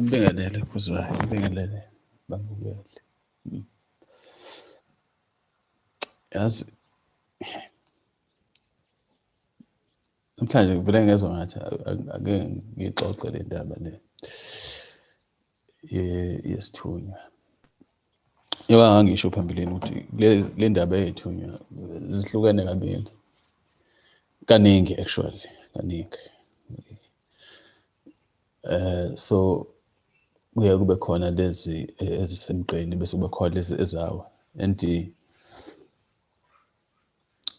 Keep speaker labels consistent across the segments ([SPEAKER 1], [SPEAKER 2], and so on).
[SPEAKER 1] Ngibingelele kuzwayo, ngibingelele bambukeli. Yazi namhlanje vele ngezwa ngathi ake ngixoxe le ndaba le yesithunywa. Yoba ngisho phambilini ukuthi le ndaba yethunywa zihlukene kabili. Kaningi actually, kaningi. So kuye kube khona lezi ezisemqeni bese kube khona lezi ezawa. And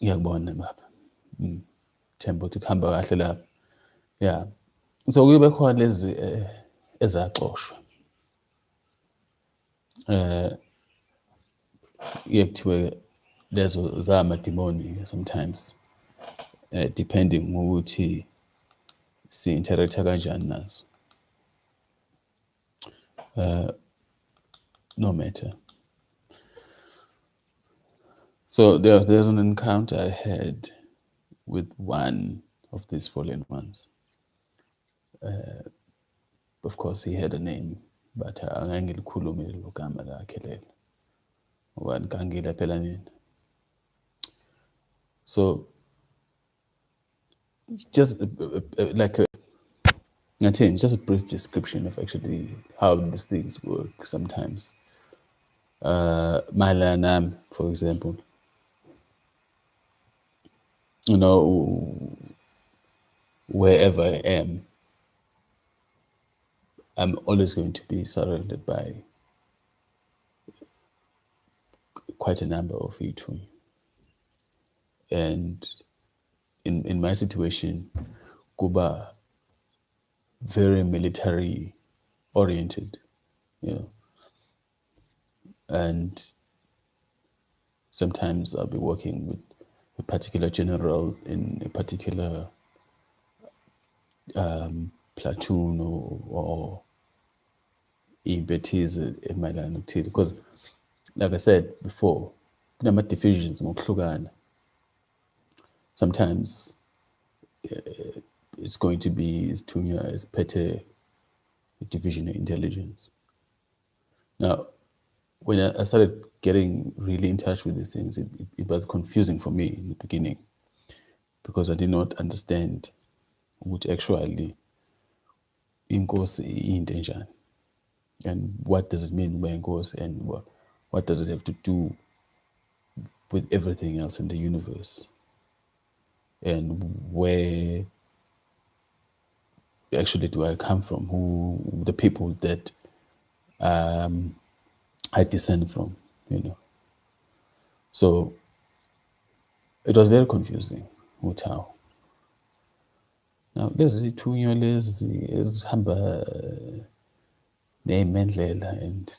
[SPEAKER 1] ngiyakubona baba. Themba ukuthi kuhamba kahle lapha. Yeah. So kube khona lezi ezaxoshwa. Kuthiwe lezo zamadimoni sometimes depending ngokuthi si-interact kanjani nazo. No matter. So there's an encounter I had with one of these fallen ones. Of course, he had a name, but angangilikhulumi lelo gama lakhe lelo. Ngoba ngangila phela nini. So just like just a brief description of actually how these things work sometimes. Mayelana, for example, wherever I am, I'm always going to be surrounded by quite a number of itu. And in my situation, Kuba very military oriented, and sometimes I'll be working with a particular general in a particular platoon or betis in my line of duty. Because, like I said before, there are divisions. Sometimes it's going to be Tunya as Pete division of intelligence. Now, when I started getting really in touch with these things, it was confusing for me in the beginning because I did not understand what actually inkosi intention and what does it mean by inkosi and what does it have to do with everything else in the universe and where actually do I come from, who the people that I descend from, So it was very confusing. How? Now there's the two ezihamba nemendlela and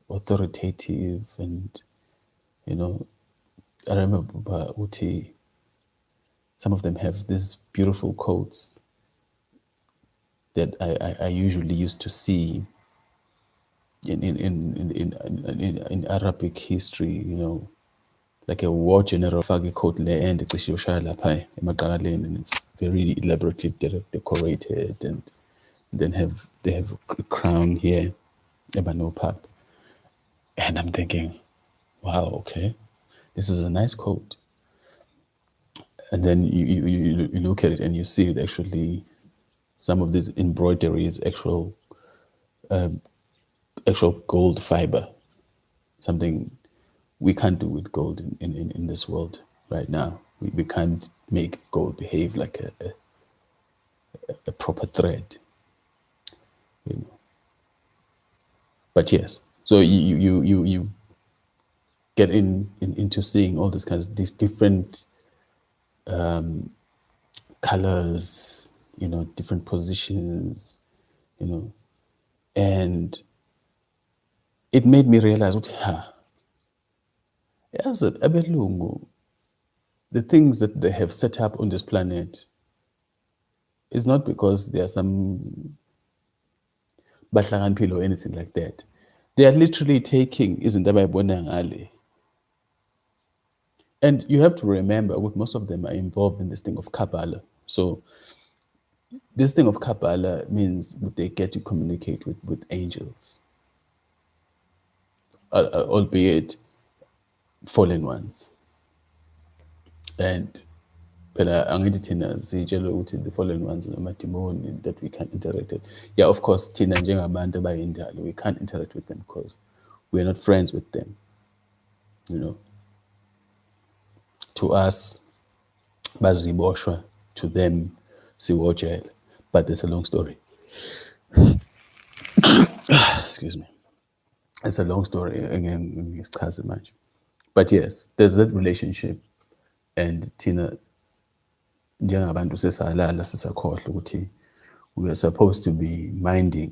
[SPEAKER 1] authoritative and I remember Uti, some of them have these beautiful quotes that I usually used to see in Arabic history, like a war general fake quote le and and it's very elaborately decorated and then they have a crown here, Ebanopap. And I'm thinking, wow, okay, this is a nice quote. And then you look at it and you see it actually, some of this embroidery is actual gold fiber, something we can't do with gold in this world right now. We can't make gold behave like a proper thread, But yes, so you get into seeing all these kinds of different colors, different positions, and it made me realize what the things that they have set up on this planet is not because there are some Bahlaganpil or anything like that. They are literally taking ngale. And you have to remember what most of them are involved in this thing of Kabbalah. So This thing of Kabbalah means they get to communicate with angels, albeit fallen ones. And phela angithi thina siyitshelwe ukuthi the fallen ones namademoni that we can't interact with. Yeah, of course, thina njengabantu abayindalo, we can't interact with them because we're not friends with them. You know, to us, baziboshwa, to them, siwojela. But it's a long story. Excuse me. It's a long story. Again, it's much. But yes, there's that relationship. And thina njengabantu sesalala sisakhohlwa ukuthi we are supposed to be minding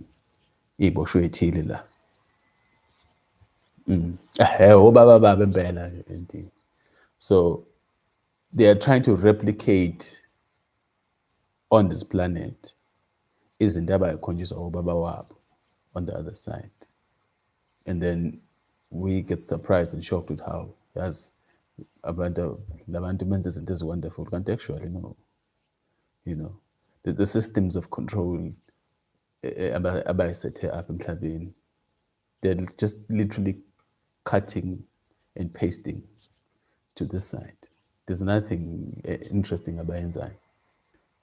[SPEAKER 1] iboshwe ethile la. Obaba baba impela nje. So they are trying to replicate on this planet izinto abayikhonjiswa obaba wabo on the other side. And then we get surprised and shocked with how yes labantu benza izinto is wonderful. Can't actually no. You know, the systems of control abayisethe up emhlabeni, they're just literally cutting and pasting to this side. There's nothing interesting about enzyme.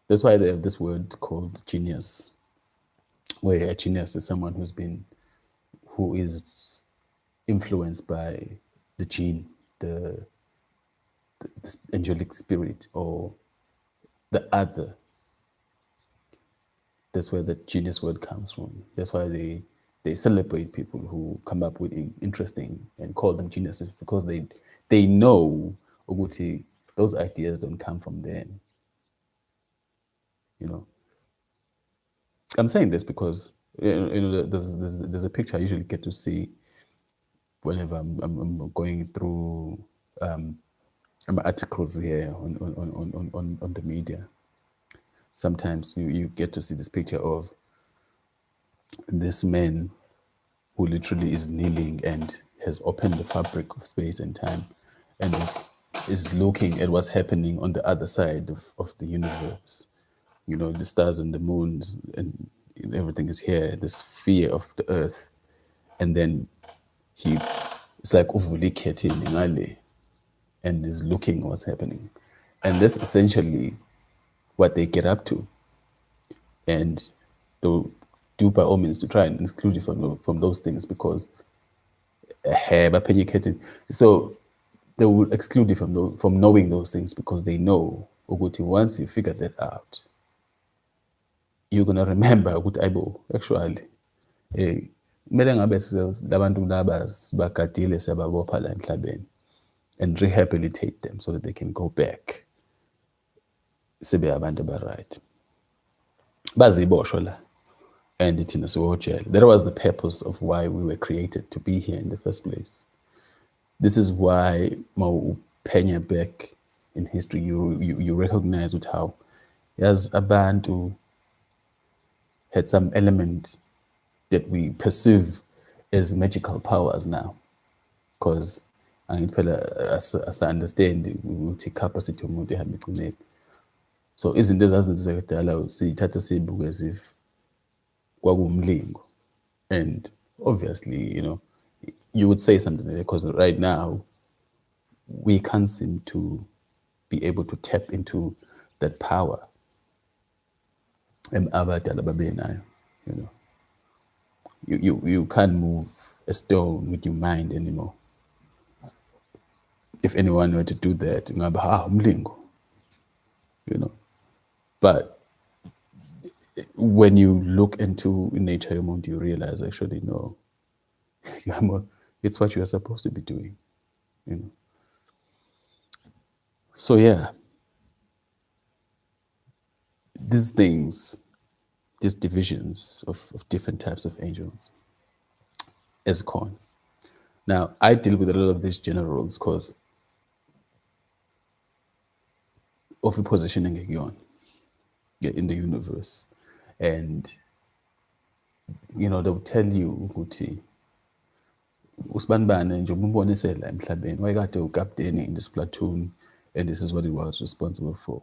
[SPEAKER 1] That's why they have this word called genius, where a genius is someone who is influenced by the gene, the angelic spirit, or the other. That's where the genius word comes from. That's why they celebrate people who come up with interesting and call them geniuses, because they know ukuthi those ideas don't come from them. You know, I'm saying this because there's a picture I usually get to see whenever I'm going through articles here on the media. Sometimes you get to see this picture of this man who literally is kneeling and has opened the fabric of space and time and is looking at what's happening on the other side of the universe. You know, the stars and the moons and everything is here, the sphere of the earth. And then it's like uvuli and is looking what's happening. And that's essentially what they get up to. And they'll do by all means to try and exclude you from those things because so they will exclude you from knowing those things because they know once you figure that out, you're gonna remember ukuthi ayibo actually kumele ngabe labantu laba sibagadile siyababopha la emhlabeni and rehabilitate them so that they can go back sibe abantu right. Baziboshwa la and thina siwojela. That was the purpose of why we were created, to be here in the first place. This is why penya back in history you recognize with how as abantu had some element that we perceive as magical powers now, because as I understand ukuthi capacity yomuntu ehamba igcineke. So izinto ezazenzeka kudala siyithatha siyibuke as if kwakuwumlingo. And obviously, you know, you would say something like that because right now we can't seem to be able to tap into that power. You know, you can't move a stone with your mind anymore. If anyone were to do that, you know. But when you look into nature, you realize actually no, it's what you are supposed to be doing, you know. So yeah, these things, these divisions of different types of angels is con. Now, I deal with a lot of these generals because of the positioning in the universe. And, you know, they'll tell you, ukuthi, usibanibani nje umbonisela emhlabeni wayekade ukapteni in this platoon and this is what he was responsible for.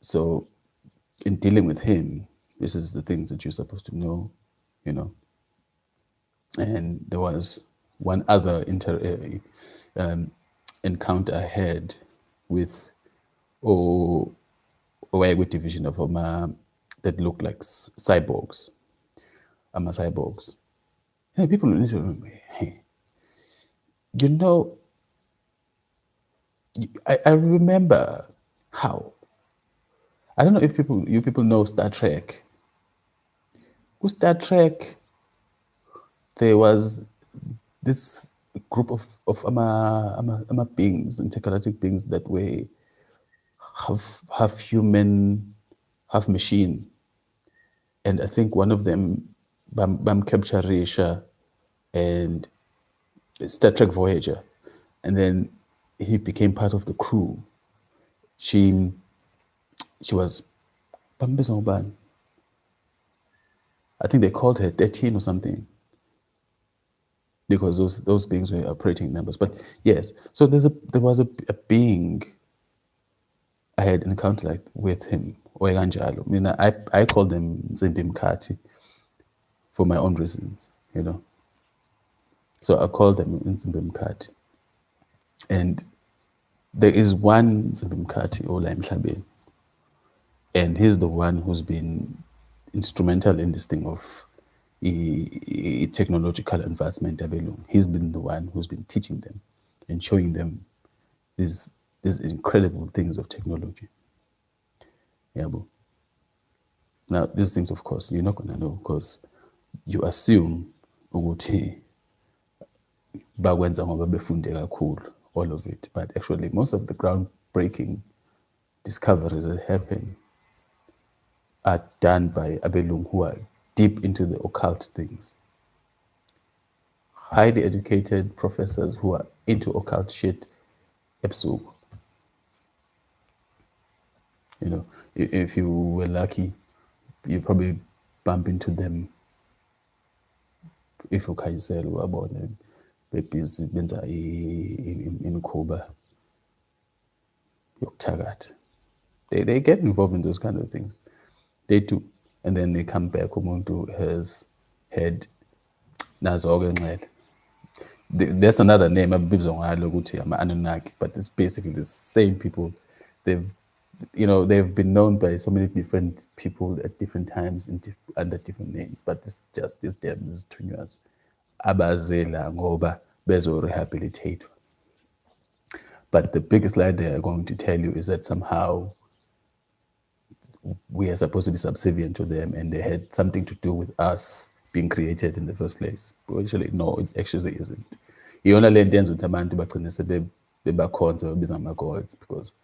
[SPEAKER 1] So in dealing with him, this is the things that you're supposed to know, you know. And there was one other encounter I had with or a good division of that looked like cyborgs. Cyborgs. Hey, people need to remember. Hey, you know, I remember how. I don't know if you people know Star Trek. With Star Trek, there was this group of beings, intergalactic beings that were half human, half machine. And I think one of them, Bam Capture Risha and Star Trek Voyager. And then he became part of the crew. She was Bambisa Uban. I think they called her 13 or something because those beings were operating numbers. But yes, so there was a being I had encountered like with him. Oeganjalo. I mean, I call them Nzimbi Mkati for my own reasons, you know. So I call them Nzimbi Mkati. And there is one Nzimbi Mkati, Ola Mhlabeni, and he's the one who's been instrumental in this thing of technological advancement. He's been the one who's been teaching them and showing them these incredible things of technology. Yeah, but now these things, of course, you're not gonna know because you assume ukuthi bakwenza ngoba befunde kakhulu, all of it. But actually, most of the groundbreaking discoveries that happen are done by Abelung who are deep into the occult things. Highly educated professors who are into occult shit. Ebusuku. You know, if you were lucky, you probably bump into them if ukhanyisela ubabone bebhizi benza imikhuba yokuthakatha. They get involved in those kind of things. They do. And then they come back, umuntu has had nazo-ke nxele. There's another name abibizwa ngalo ukuthi ama-Anunnaki, but it's basically the same people. They've been known by so many different people at different times under different names, but it's just this damn is Tunyas abazela ngoba bezo-rehabilitate. But the biggest lie they are going to tell you is that somehow we are supposed to be subservient to them and they had something to do with us being created in the first place. But actually, no, it actually isn't. Iyona le nto yenza ukuthi abantu bagcine sebebakhonza bebiza ama-gods because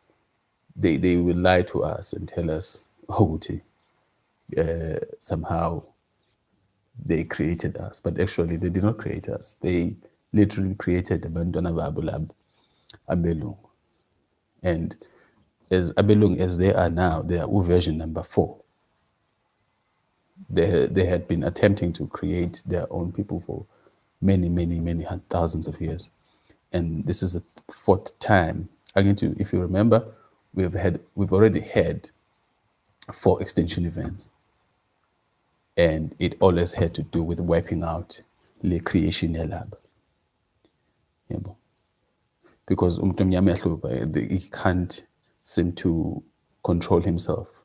[SPEAKER 1] they will lie to us and tell us ukuthi somehow they created us. But actually, they did not create us. They literally created abantwana babo labo abelungu. And as abelungu as they are now, they are version number 4. They had been attempting to create their own people for many, many, many thousands of years. And this is the 4th time. If you remember, we've already had 4 extinction events. And it always had to do with wiping out the creation lab. Yeah, because he can't seem to control himself,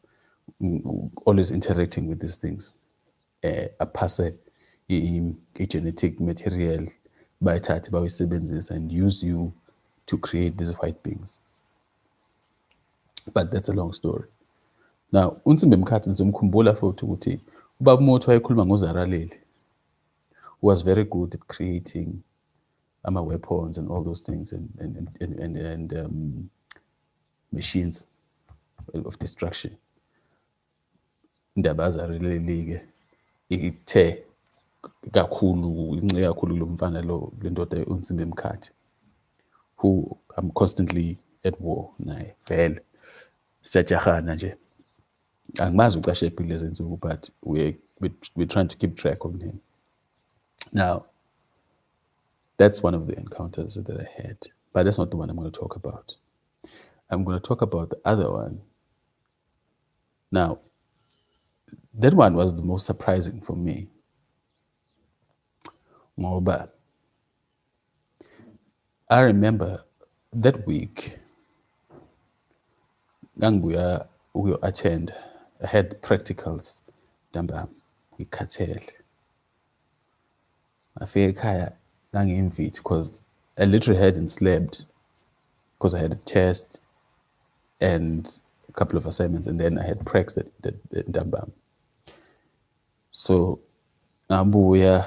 [SPEAKER 1] always interacting with these things. A passe genetic material by bayisebenzisa and use you to create these white beings. But that's a long story. Now, uNsimbi Mkhathi ngizomkhumbula futhi ukuthi ubaba Mothi wayekhuluma ngoZaraleli, who was very good at creating weapons and all those things and machines of destruction. Indaba kaZaraleli-ke ithe kakhulu incike kakhulu lo mfana lo le ndoda uNsimbi Mkhathi, who I'm constantly at war naye vele siyajahana nje. Angimazi ucashe phi lezi nsuku, but we're trying to keep track of him. Now, that's one of the encounters that I had, but that's not the one I'm going to talk about. I'm going to talk about the other one. Now, that one was the most surprising for me. Ngoba I remember that week ngangibuya attend. I had practicals ntambama ngikhathele. Ngafika ekhaya ngangiyimvithi because I literally hadn't slept because I had a test and a couple of assignments, and then I had precs that ntambama. So ngabuya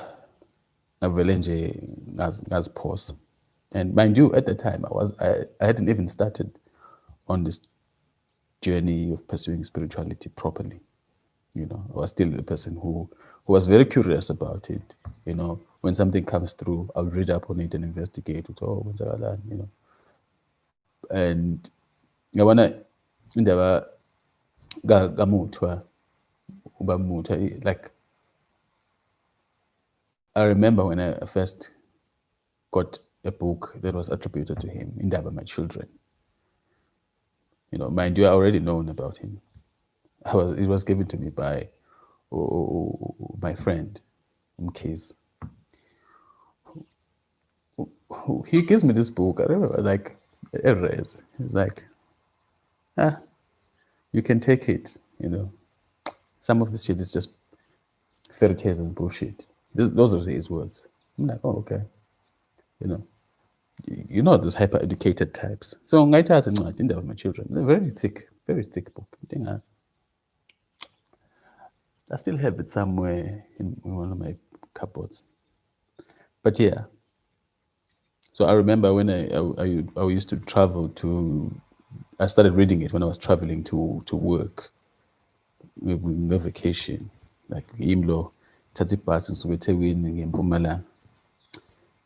[SPEAKER 1] ngavele nje ngaziphosa. And mind you, at the time I hadn't even started on this journey of pursuing spirituality properly. You know, I was still a person who was very curious about it. You know, when something comes through, I'll read up on it and investigate it. Oh, you know. And I wanna indaba kamuthwa ubamuthwa, like I remember when I first got a book that was attributed to him, Indaba My Children. You know, mind you, I already known about him. It was given to me by my friend, Mkhiz. He gives me this book. I remember, like, Erez. He's like, you can take it. You know, some of this shit is just fairy tales and bullshit. Those are his words. I'm like, oh, okay. You know, those hyper educated types. So ngaithatha incwadi Indaba My Children. They're very thick book. I think I still have it somewhere in one of my cupboards. But yeah. So I remember when I used to travel to. I started reading it when I was traveling to work. No vacation, like imlo, thatha ibhasi ngisuka eThekwini ngempumalanga,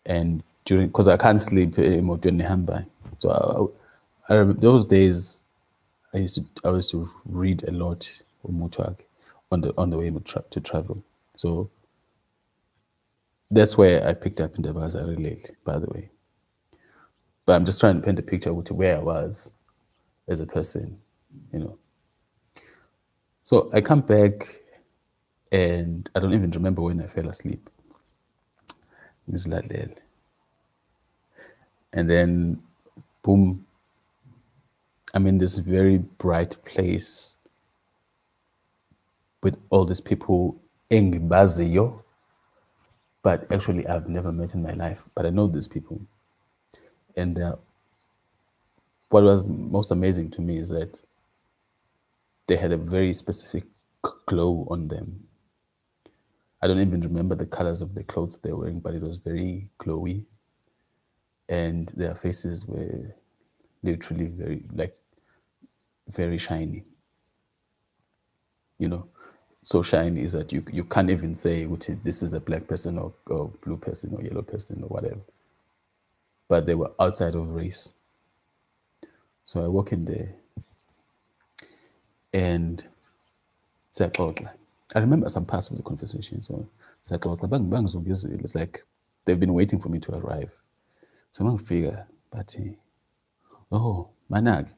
[SPEAKER 1] and because I can't sleep emotweni ehambayo, so I remember those days I used to read a lot umuthi wakhe on the way to travel. So that's where I picked up Indaba Zarileli, by the way. But I'm just trying to paint a picture of where I was as a person, you know. So I come back and I don't even remember when I fell asleep. Ngizilalele. And then, boom, I'm in this very bright place with all these people engibaziyo, but actually I've never met in my life, but I know these people. And what was most amazing to me is that they had a very specific glow on them. I don't even remember the colors of the clothes they were wearing, but it was very glowy. And their faces were literally very shiny. You know, so shiny is that you can't even say this is a black person or blue person or yellow person or whatever. But they were outside of race. So I walk in there and I remember some parts of the conversation. So it's like they've been waiting for me to arrive. So I'm figure, but oh, manag,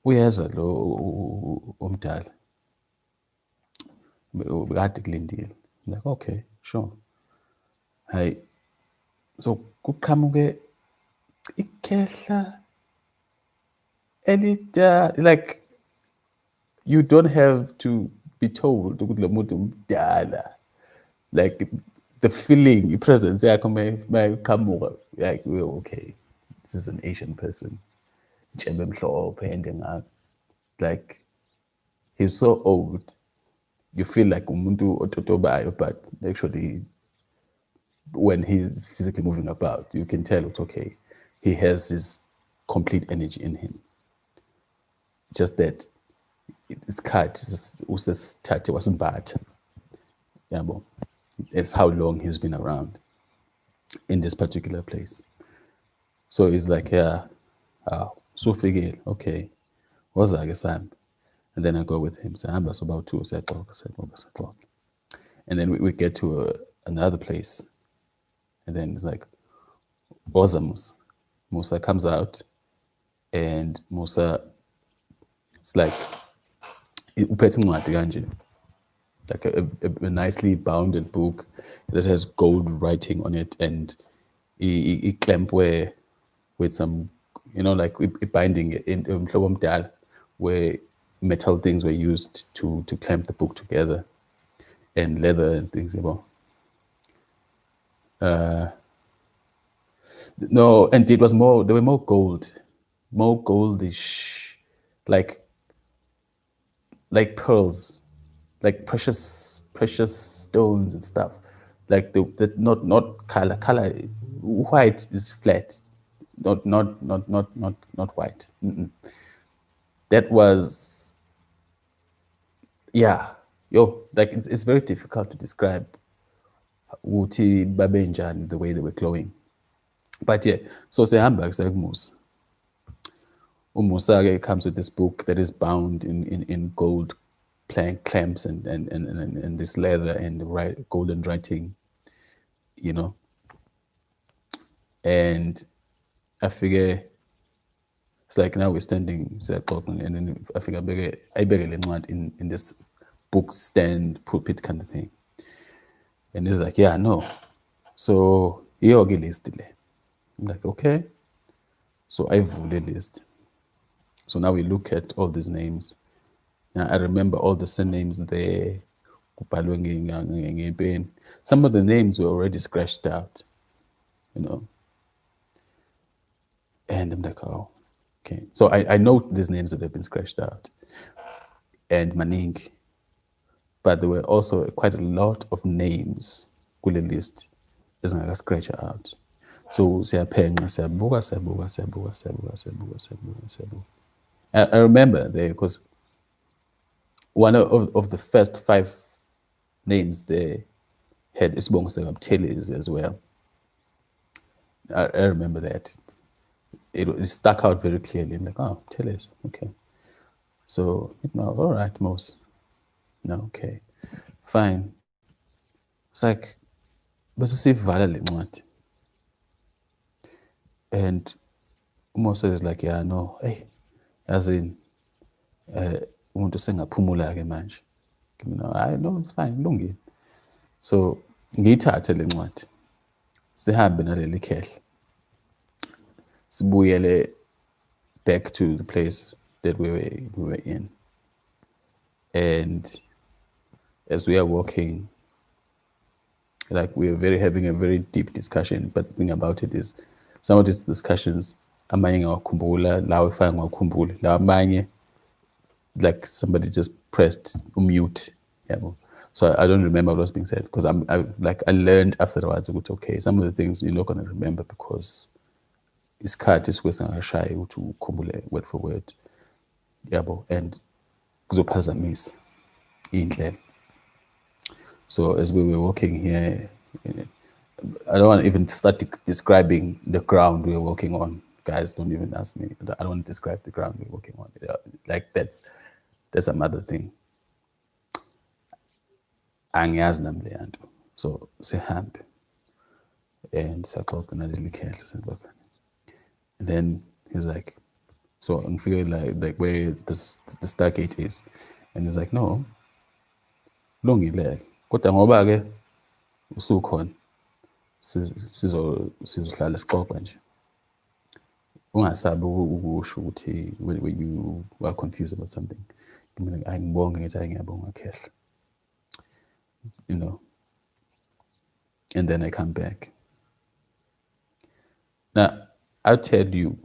[SPEAKER 1] uyeza lo omdala. Bekade kulindile. I'm like, okay, sure. Hi. So kuqhamuke ikhehla elida, like you don't have to be told ukuthi lo muntu umdala. Like the feeling, presence yakho mayiqhamuka, like, well, okay, this is an Asian person. Njembe mhlophe ende ngaka. Like he's so old. You feel like umuntu ototobayo, but actually when he's physically moving about, you can tell it's okay. He has his complete energy in him. Just that isikhathi usesithathe wasimbatha. Yabo. It's how long he's been around in this particular place. So he's like, yeah, so figure, okay, what's that Sam? And then I go with him. Sahamba so about 2 o'clock. And then we get to another place. And then it's like, Oza Musa. Musa comes out, and Musa, it's like, uphethe incwadi kanje. like a nicely bounded book that has gold writing on it, and a clamp where with some, like a binding in mhlobo omdala, where metal things were used to clamp the book together, and leather and things. No, and it was more. There were more gold, more goldish, like pearls, like precious stones and stuff. Like the not color. Color white is flat, not white. That was, yeah, yo, like it's very difficult to describe ukuthi babenjani the way they were glowing. But yeah, so sehamba kusemusa. Umusa comes with this book that is bound in gold clamps and this leather and golden writing, you know. And I figure it's like now we're standing, talking, and then I figure I beg in this book stand pulpit kind of thing. And he's like, yeah, no. So iyoke list le. I'm like, okay. So I vule list. So now we look at all these names. Now I remember all the surnames there. Kubhalwe ngepeni. Some of the names were already scratched out, you know. And I'm like, oh, okay. So I know these names that have been scratched out. And Maning. But there were also quite a lot of names kule list ezingaka-scratch out. So siyaphenqa, siyabuka. I remember there because one of the first 5 names there had isibongo sikaButhelezi as well. I remember that. It stuck out very clearly. I'm like, oh, Buthelezi, okay. So, all right, Mos. No, okay, fine. It's like, bese siyivala le ncwadi. And Moses is like, yeah, no, hey, as in, umuntu sengaphumula-ke manje. I know, it's fine, kulungile. So ngiyithathe le ncwadi, sihambe naleli khehle, sibuyele back to the place that we were in. And as we are walking, like we are having a very deep discussion. But the thing about it is, some of these discussions, amanye ngawakhumbula, lawa efana ngawakhumbula, lawa amanye, like somebody just pressed mute. Yeah. So I don't remember what was being said because I learned afterwards. Okay, some of the things you're not going to remember because isikhathi isuke singakashayi ukuthi ukhumbule word for word. Yabo, and kuzophazamisa iy'nhlelo. So as we were walking here, I don't want to even start describing the ground we were walking on. Guys, don't even ask me. I don't want to describe the ground we're walking on. Like that's another thing. Angiyazi nami leya nto. So sihambe and siyaxoxa naleli khehle siyaxoxa. And then he's like, so ngifike like where the Stargate is, and he's like, no, kulungile kodwa ngoba ke usukhona sizohlala sixoxa nje, ungasabi ukusho ukuthi when you are confused about something, ngibonge ngithi hayi ngiyabonga khehle, and then I come back. Now I'll tell you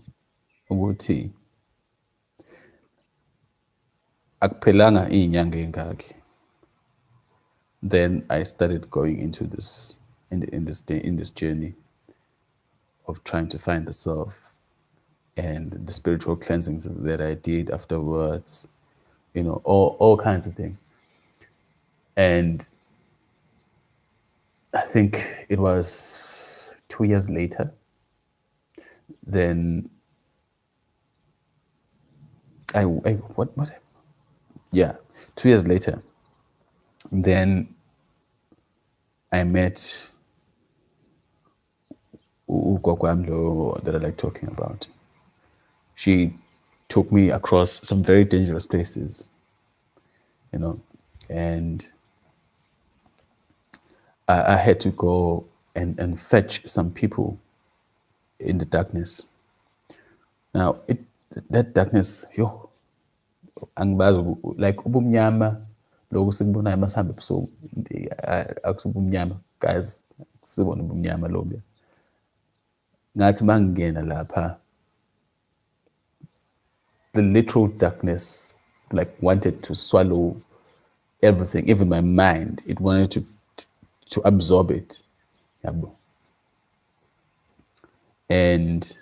[SPEAKER 1] ukuthi akuphelanga iy'nyanga ey'ngaki, then I started going into this in this journey of trying to find the self and the spiritual cleansings that I did afterwards, all kinds of things. And I think it was 2 years later, then yeah, 2 years later, then I met Ugokwamlo that I like talking about. She took me across some very dangerous places, and I had to go and fetch some people in the darkness. Now, that darkness, yo, angibazi like ubumnyama lokhu sikubonayo masihamba ebusuku akusubumnyama guys sibona ubumnyama lobu ngathi mangingena lapha the literal darkness like wanted to swallow everything, even my mind. It wanted to absorb it. Yabo. And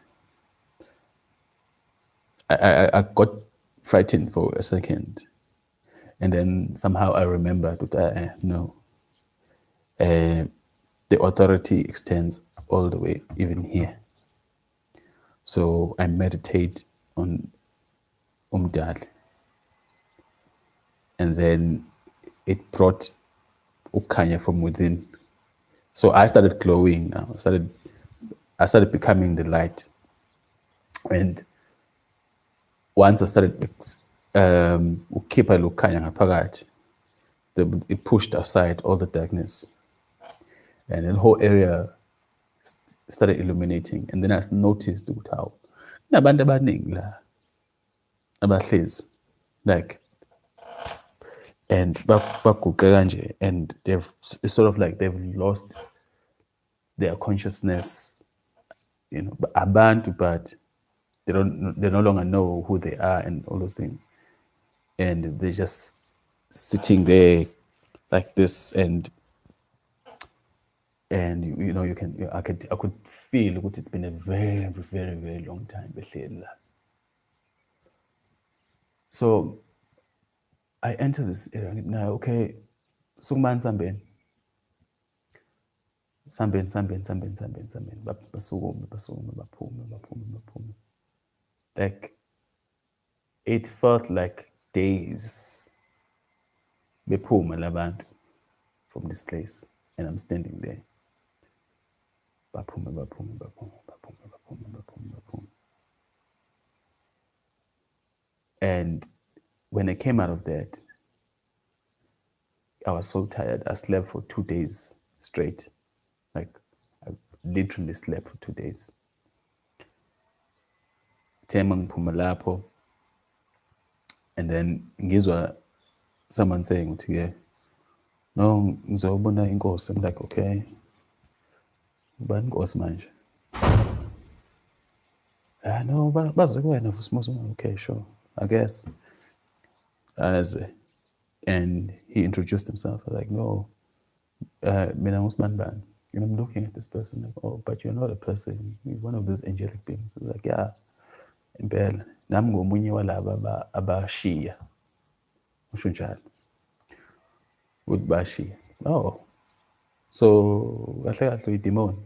[SPEAKER 1] I got frightened for a second. And then somehow I remembered that no, the authority extends all the way, even here. So I meditate on Umdal. And then it brought Ukanya from within. So I started glowing now. I started becoming the light. And once I started ukhipha lo khanya ngaphakathi, it pushed aside all the darkness. And the whole area started illuminating. And then I noticed how nabantu abaningi la abahlezi like and baguqe kanje and it's sort of like they've lost their consciousness, you know, abantu, but they no longer know who they are and all those things. And they're just sitting there like this and you know I could feel what it's been a very, very, very long time behleli la. So I enter this area now, okay, sungubani sambeni basukume baphume. Like it felt like days bephuma labantu from this place and I'm standing there. Baphume. And when I came out of that, I was so tired. I slept for 2 days straight. Like I literally slept for 2 days. Tema ngiphuma lapho. And then ngizwa someone saying to you, no, ngizobona inkosi. I'm like, okay. Ubani inkosi manje? No, baze kuwena for small. Okay, sure. I guess. And he introduced himself. I was like, no, mina ngusibani bani. And I'm looking at this person like, oh, but you're not a person. You're one of these angelic beings. I was like, yeah, impela. Nami ngomunye walaba abashiya. Usho njalo. Uthi bashiya. Oh, so kahle uyidemon. I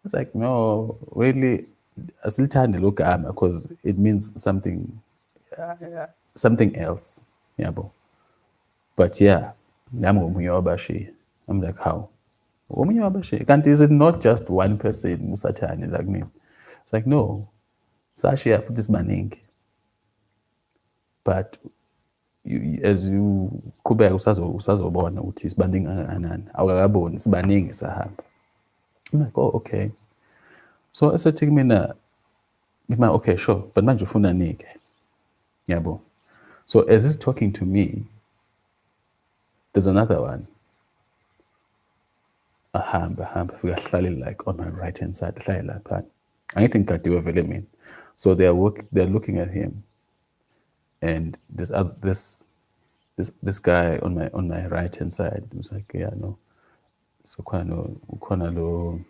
[SPEAKER 1] was like, no, really, asilithandi lo gama because it means something else. Yabo. But yeah, nami ngomunye wabashiya. I'm like, how? Omunye wabashiya. Kanti is it not just one person usathane like me? It's like, no. Sashiya futhi sibaningi. But as you qhubeka usazobona ukuthi sibaningi kangakanani. Awukakaboni sibaningi sahamba. I'm like, oh, okay. So I said to mina, okay, sure, but manje ufuna nike. Yabo. So as he's talking to me, there's another one. Ahamba fika hlale like on my right hand side, hlale lapha. Angithi ngigadiwe vele mina. So they're looking at him. And this guy on my right hand side was like, yeah, no. So ukhona lo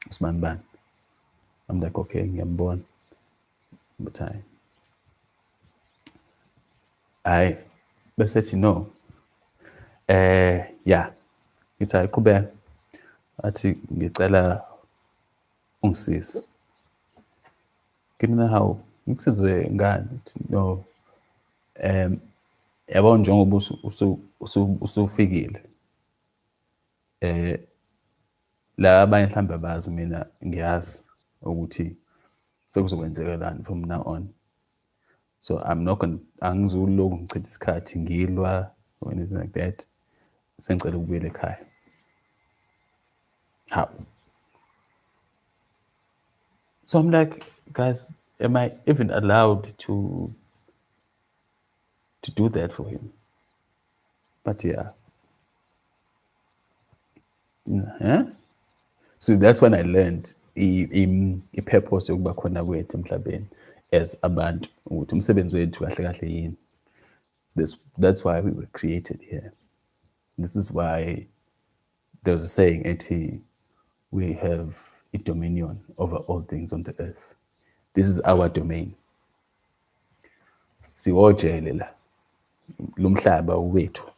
[SPEAKER 1] usman ban. I'm like, okay, ngiyambona. But I bese no. Yeah. Ngithi ayqhubeka. Athi ngicela ungisize. Kimi how ngikusize ngani? No. Yabo njengoba usufikile. La abanye mhlawumbe bazi mina ngiyazi ukuthi sekuzokwenzekalani from now on. So I'm not going angizuloku ngichitha isikhathi ngilwa or anything like that. Sengicela ukubuyela ekhaya. How? So I'm like, guys, am I even allowed to do that for him? But yeah, yeah. So that's when I learned i-purpose yokuba khona kwethu emhlabeni as abantu ukuthi umsebenzi wethu kahle kahle yini. That's why we were created here. This is why there was a saying, we have a dominion over all things on the earth. This is our domain. Siwojele la. Lumhlaba wethu.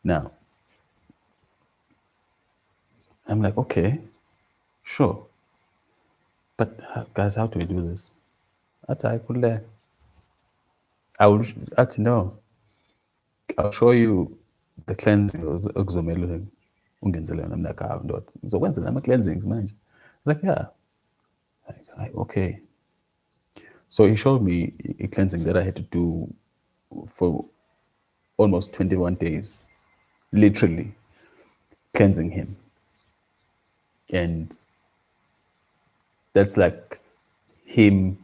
[SPEAKER 1] Now, I'm like, okay, sure. But guys, how do we do this? I could learn. I would no. I'll show you the cleansing okuzomele ungenzele yona. I'm like, ndoda ngizokwenzela ama-cleansings manje. Like, yeah. Okay. So he showed me a cleansing that I had to do for almost 21 days, literally cleansing him. And that's like him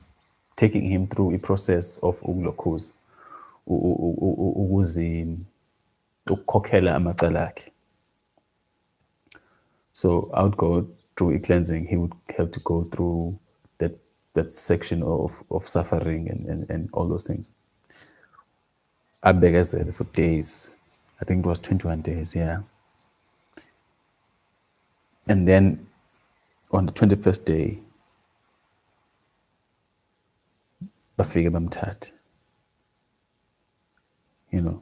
[SPEAKER 1] taking him through a process of ukulokoza, ukukhokhela amacala akhe. So I would go through a cleansing. He would have to go through that section of suffering and all those things. I begged for days. I think it was 21 days, yeah. And then on the 21st day, bafike bamthatha, you know,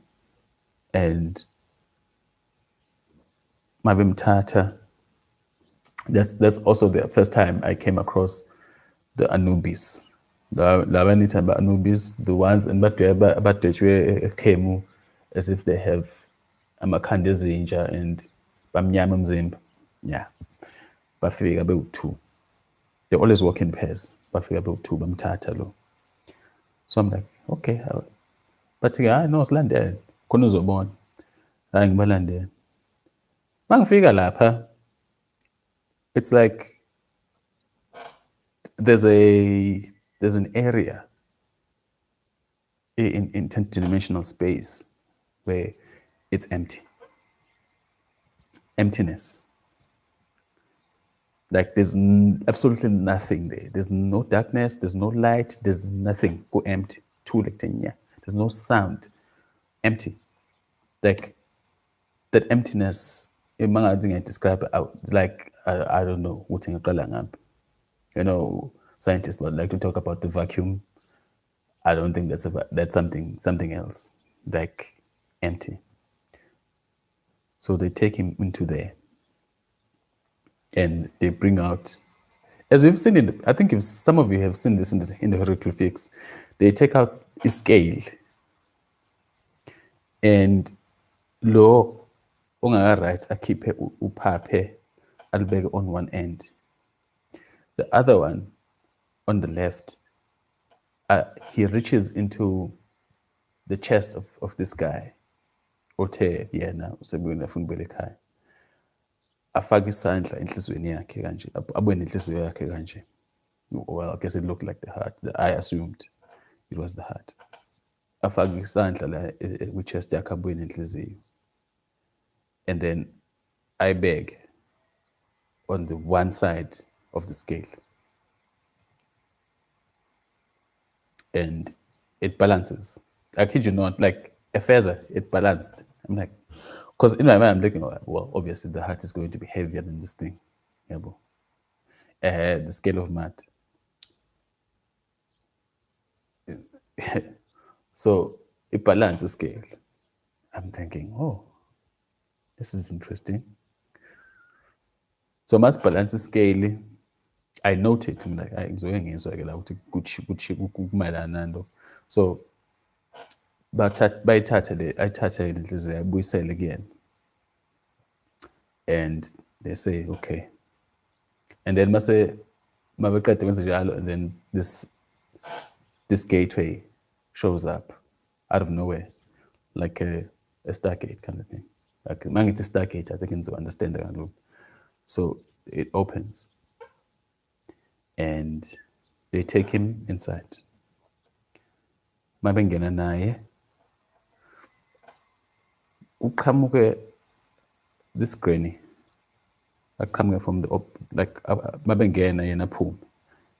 [SPEAKER 1] and mabemthatha, that's also the first time I came across the Anubis. The Anubis, the ones in badwetshwe ekhemu as if they have amakhanda ezinja and bamnyama umzimba. Yeah. Bafika bewu-2. They always walk in pairs. Bafika bewu-2 bamthatha lo. So I'm like, okay. But no, silandele. Khona uzobona. Hayi ngibalandele. Mangifika lapha, it's like there's an area in interdimensional space where it's empty. Emptiness. Like there's absolutely nothing there. There's no darkness, there's no light, there's nothing. Go empty. There's no sound. Empty. Like that emptiness, I describe it out. Like I don't know what you know, scientists would like to talk about the vacuum. I don't think that's something else. Like empty. So they take him into there and they bring out, as you've seen it, I think if some of you have seen this in the hieroglyphics, they take out a scale and lo ongaka-right akhiphe uphaphe alibeke on one end. The other one on the left, he reaches into the chest of this guy. Othe yena usebuyela afuna ukubuyela ekhaya. Afake isandla enhlizweni yakhe kanje, abone inhliziyo yakhe kanje. Well, I guess it looked like the heart. I assumed it was the heart. Afake isandla la kwi-chest yakhe abone inhliziyo. And then I beg on the one side of the scale. And it balances. I kid you not, like a feather, it balanced. I'm like, because in my mind, I'm thinking, well, obviously the heart is going to be heavier than this thing. Yeah, the scale of math. So it balanced the scale. I'm thinking, oh, this is interesting. So must balance the scale. I noted, I'm like, so bayithatha ayithatha inhliziyo ayibuyisele again. And they say, okay. And then mabeqeda kwenza njalo, and then this gateway shows up out of nowhere, like a Stargate kind of thing. Like mangithi Stargate, I think it's understand that. So it opens and they take him inside. Mabengena naye uqhamuke this granny aqhamuke from the like mabengena yena phuma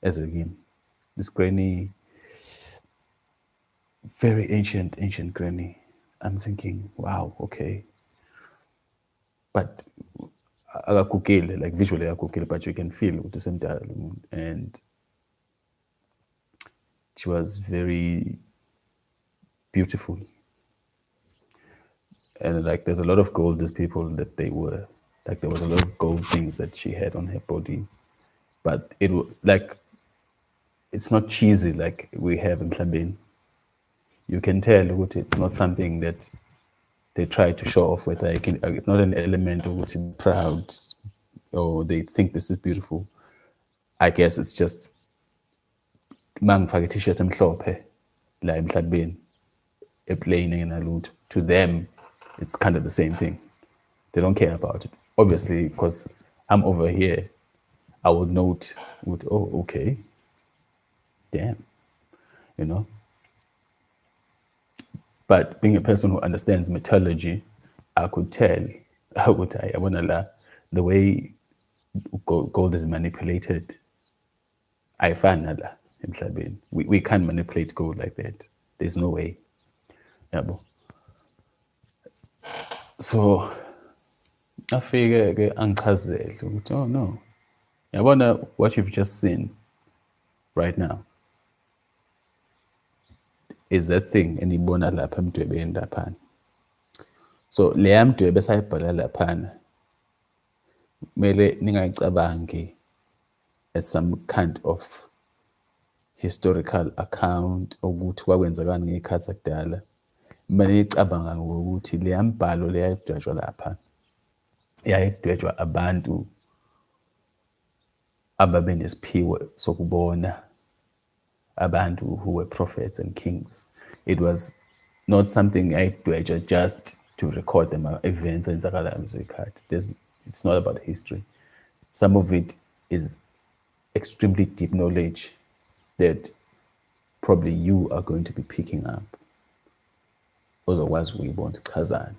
[SPEAKER 1] eze kimi. This granny, very ancient granny. I'm thinking, wow, okay. But akagugile, like visually akagugile, but you can feel with the same time. And she was very beautiful. And like there's a lot of gold, these people that they were. Like there was a lot of gold things that she had on her body. But it was like it's not cheesy like we have in Klabin. You can tell it's not something that they try to show off with. Like it's not an element of which is proud or they think this is beautiful. I guess it's just mangifake i-t-shirt emhlophe la emhlabeni eplaying nalutho. To them, it's kind of the same thing. They don't care about it. Obviously, because I'm over here, I would note, oh, okay, damn, you know. But being a person who understands metallurgy, I could tell, the way gold is manipulated, I find that we can't manipulate gold like that. There's no way. Yabo. So afike-ke angichazele ukuthi oh no, yabona what you've just seen right now is that thing eniyibona lapha emdwebeni laphana. So leya mdwebe esayibhala laphana kumele ningayicabangi as some kind of historical account ukuthi kwakwenzekani ngey'khathi zakudala. Kumele nicabanga ngokuthi leya mbhalo leyayidwetshwa lapha yayidwetshwa abantu ababenesiphiwo sokubona, abantu who were prophets and kings. It was not something yayidwetshwa just to record them events eyenzakalayo ngezikhathi. It's not about history. Some of it is extremely deep knowledge that probably you are going to be picking up. Otherwise, we won't chazan.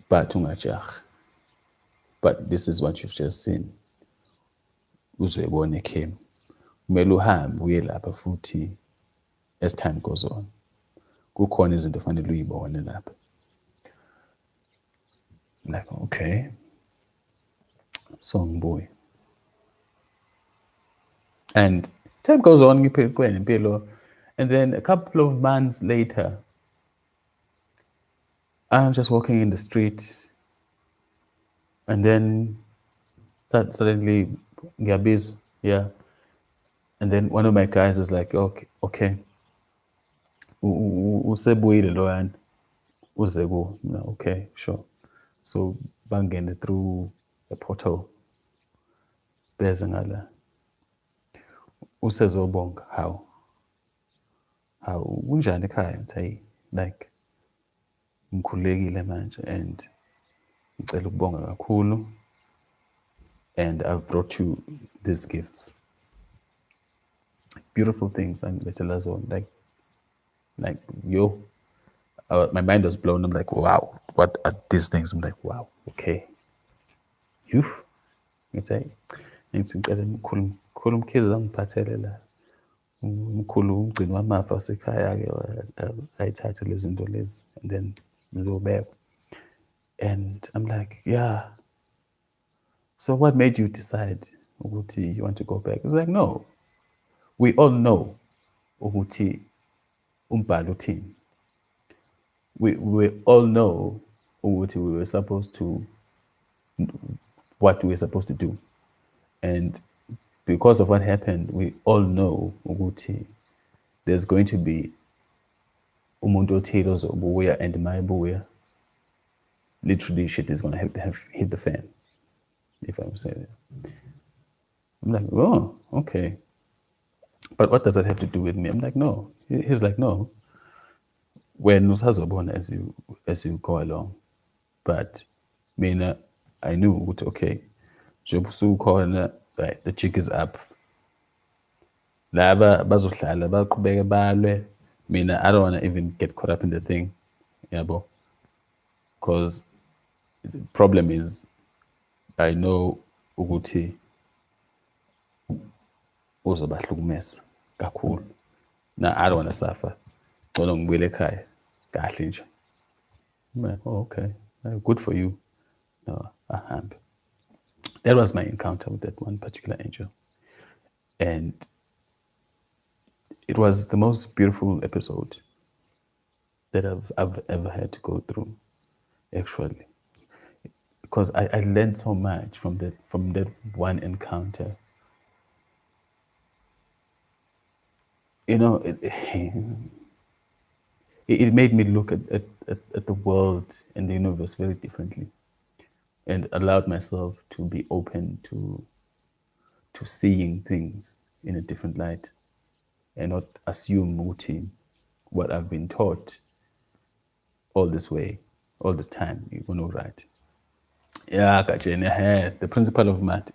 [SPEAKER 1] But this is what you've just seen. Uzwebone came. Kumele uhambe uye lapha futhi as time goes on. Kukhona izinto fanele uyibone lapha. Like, okay. So ngibuye. And time goes on, and then a couple of months later, I'm just walking in the street, and then suddenly, ngiyabizwa, yeah. And then one of my guys is like, okay, usebuyile loyana, uze ku, okay, sure. So bangene through the portal, beze ngala. Usezobonga, how unjani ekhaya? Ngithi like ngikhulekile manje and ngicela ukubonga kakhulu and I've brought you these gifts. Beautiful things and like yo, my mind was blown. I'm like, wow, what are these things? I'm like, wow, okay. You've ngicela mkhulu umkhize angiphathele la. Umkhulu umgcini wamafa wasekhaya-ke ayithathe lezi zinto lezi and then ngizobekwa. And I'm like, yeah. So what made you decide ukuthi you want to go back? It's like, no. We all know ukuthi umbhalo uthini. We all know ukuthi we were supposed to what we were supposed to do. And because of what happened, we all know ukuthi there's going to be umuntu othile ozobuya and mayebuya, literally shit is going to have hit the fan, if I'm saying it. I'm like, oh, okay. But what does that have to do with me? I'm like, no. He's like, no. when usazobona as you go along, but mina I knew ukuthi okay, njengoba usukhona, right, the jig is up. Laba bazohlala baqhubeke balwe. Mina I don't want to even get caught up in the thing, yabo, because the problem is I know ukuthi uzobahlukumeza kakhulu. Now I don't want to suffer. Ngcono ngibuyele ekhaya kahle nje. I'm like, oh, okay, good for you. No, ahambe. That was my encounter with that one particular angel. And it was the most beautiful episode that I've ever had to go through, actually. Because I learned so much from that one encounter. You know, it made me look at the world and the universe very differently, and allowed myself to be open to seeing things in a different light, and not assume ukuthi what I've been taught all this time, you know, right? Yeah, gotcha. The principle of matter.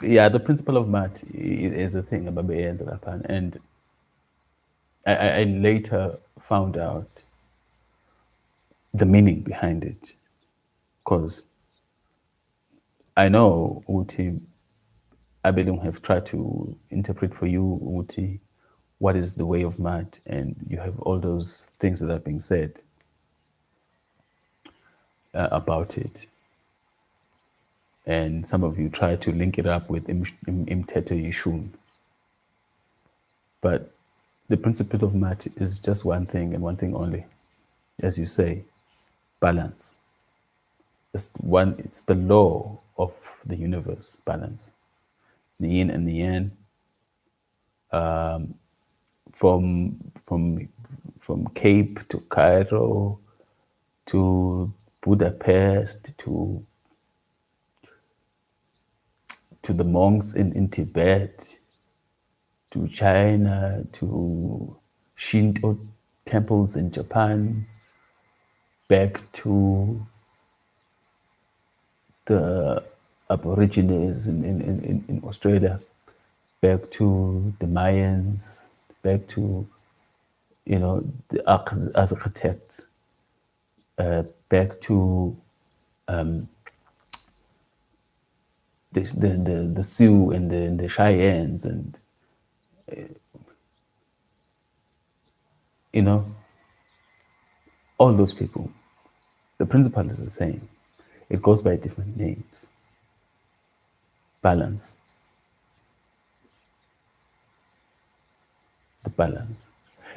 [SPEAKER 1] Yeah, the principle of matter is a thing about Japan, and I later found out the meaning behind it, because I know Uti Abelung have tried to interpret for you Uti what is the way of math, and you have all those things that are being said about it, and some of you try to link it up with Imteto Yishun, but the principle of math is just one thing and one thing only, as you say, balance. It's the law of the universe, balance. The yin and the yang, from Cape to Cairo to Budapest to the monks in Tibet, to China, to Shinto temples in Japan, back to the Aborigines in Australia, back to the Mayans, back to, you know, the architects, back to the Sioux and the Cheyennes, and you know, all those people. The principle is the same. It goes by different names. Balance. The balance.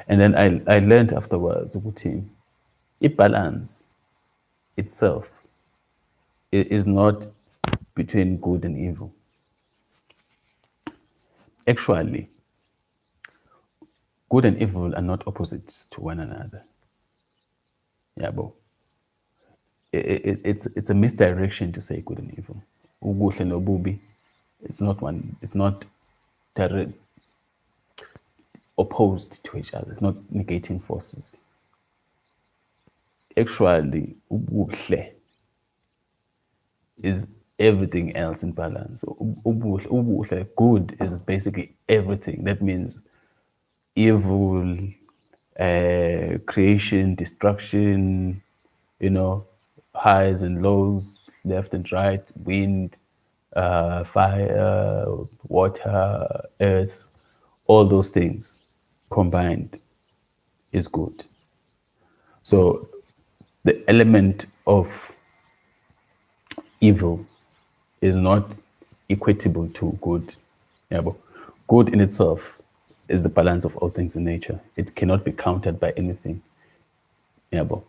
[SPEAKER 1] And then I learned afterwards, balance itself is not between good and evil. Actually, good and evil are not opposites to one another. Yeah, but it's a misdirection to say good and evil. Ubuhle nobubi, it's not one. It's not direct, opposed to each other. It's not negating forces. Actually, ubuhle is everything else in balance. Ubuhle, good is basically everything. That means evil, creation, destruction, you know, highs and lows, left and right, wind, fire, water, earth, all those things combined is good. So the element of evil is not equatable to good. Yeah, but good in itself is the balance of all things in nature. It cannot be countered by anything. Yeah, but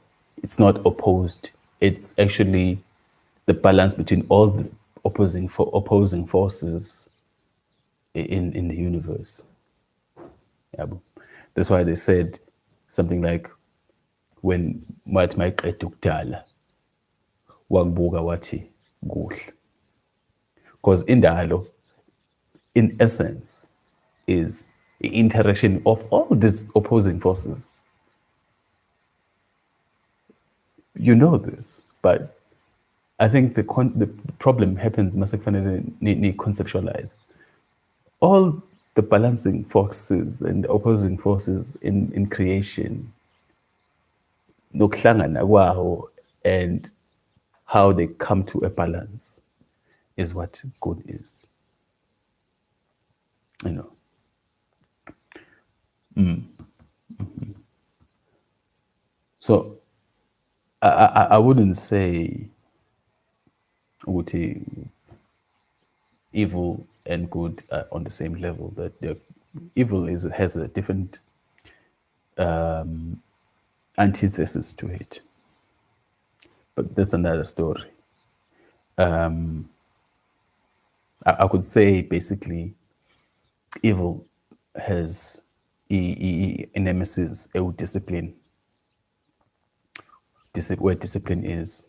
[SPEAKER 1] it's not opposed. It's actually the balance between all the opposing forces in the universe. Yeah, but that's why they said something like, when wathi mayiqeda ukudala wakubuka wathi kuhle, because indalo in essence is interaction of all these opposing forces. You know this, but I think the problem happens massively conceptualize all the balancing forces and opposing forces in creation, nokuhlangana kwawo, and how they come to a balance is what good is. You know. So I wouldn't say ukuthi evil and good are on the same level. That the evil has a different antithesis to it, but that's another story. I could say basically evil has a nemesis, a discipline. Where discipline is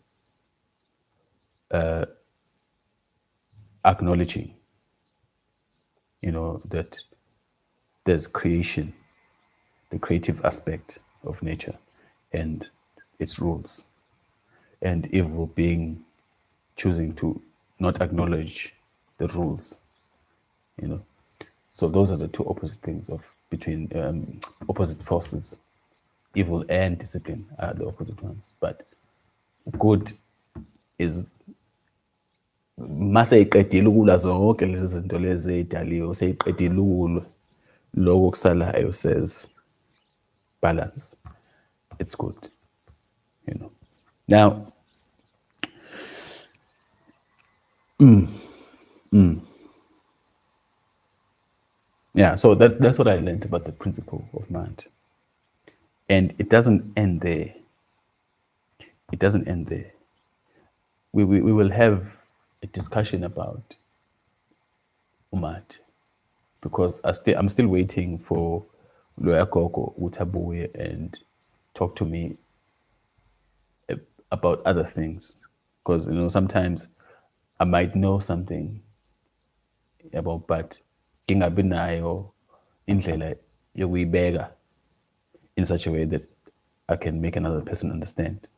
[SPEAKER 1] acknowledging, that there's creation, the creative aspect of nature and its rules, and evil being choosing to not acknowledge the rules, So those are the two opposite things between opposite forces. Evil and discipline are the opposite ones, but good is maseyiqedile ukulwa zonke lezi zinto lezi ey'daliwe, seyiqedile ukulwa, lokho kusalayo says balance. It's good, Now, yeah, so that's what I learned about the principle of mind. And it doesn't end there. It doesn't end there. We will have a discussion about Umat, because I'm still waiting for Lawyer Koko Utabuye and talk to me about other things. Because, sometimes I might know something about, but ngingabi nayo indlela yokuyibeka in such a way that I can make another person understand.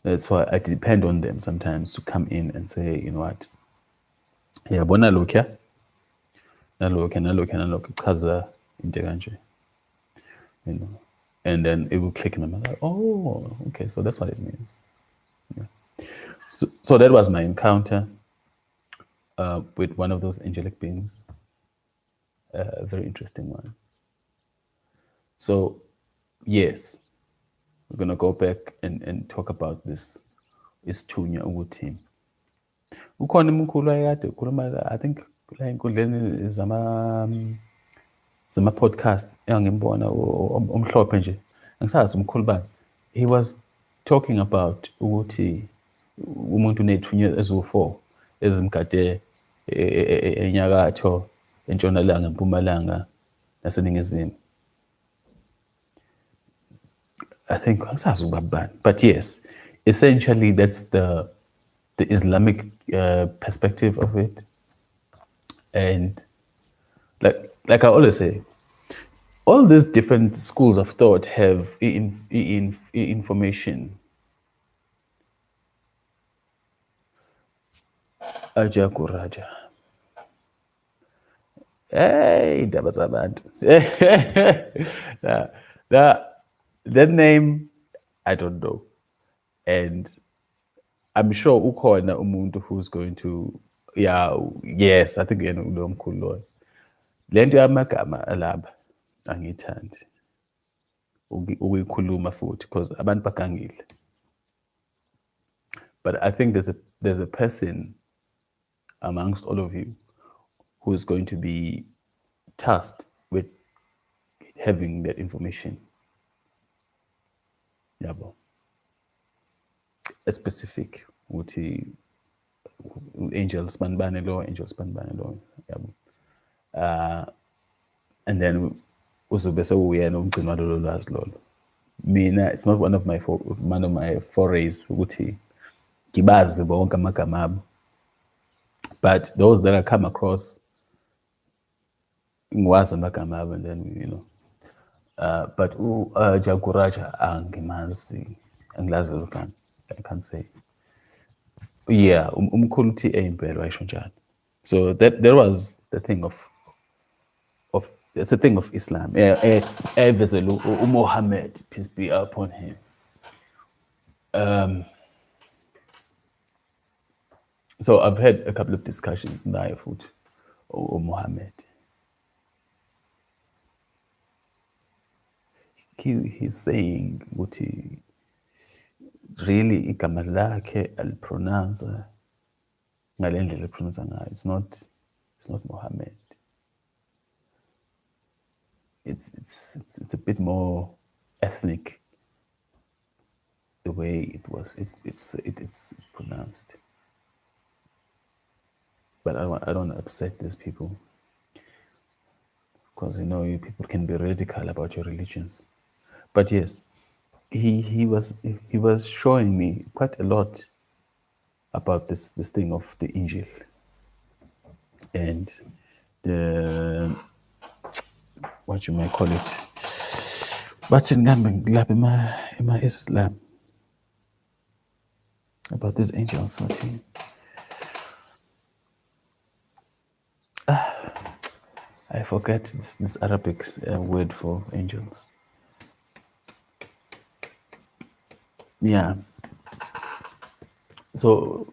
[SPEAKER 1] That's why I depend on them sometimes to come in and say, you know what, yabona lokhuya nalokhu chaza into kanje, and then it will click and I'm like, oh, okay, so that's what it means. Yeah. So that was my encounter with one of those angelic beings, a very interesting one. So yes, we're gonna go back and talk about this isithunywa ukuthi ukhona umkhulu ayekade ukhuluma, I think la enkundleni zama podcast engimbona omhlophe nje, angisazi umkhulu bani. He was talking about ukuthi umuntu unethunywa eziwu-4 ezimgade enyakatho, entshonalanga, empumalanga naseningizimu. I think angisazi ukuba bani, but yes, essentially that's the Islamic perspective of it. And like I always say, all these different schools of thought have information. Aja kuraja. Hey, Dabasabantu. That name, I don't know. And I'm sure ukhona umuntu who's going to, yes, I think yena ulo mkhulu loyo. Lento yamagama alaba angiyithandi ukuyikhuluma futhi because abantu bagangile. But I think there's a person amongst all of you who is going to be tasked with having that information. Yabo. A specific ukuthi angel spanbane lo, yabo. And then uzobe sewuyena umgcini walolo lwazi lolo. Mina, it's not one of my forays ukuthi ngibazi bonke amagama abo. But those that I come across, ngiwazi amagama abo, and then but Jaguraja angimazi, angilazi lelo gama. I can't say. Yeah, umkhulu uthi impela wayisho njalo. So there was the thing of it's a thing of Islam. Evezele uMuhammad, peace be upon him. So I've had a couple of discussions naye futhi uMuhammad. He's saying ukuthi really igama lakhe alipronounce ngale ndlela alipronounce ngayo. It's not Muhammad. It's a bit more ethnic the way it's pronounced. But I don't upset these people, because people can be radical about your religions. But yes, he was showing me quite a lot about this thing of the Angel and the, what you might call it, but in my Islam, about these angels. I forget this Arabic word for angels. Yeah. So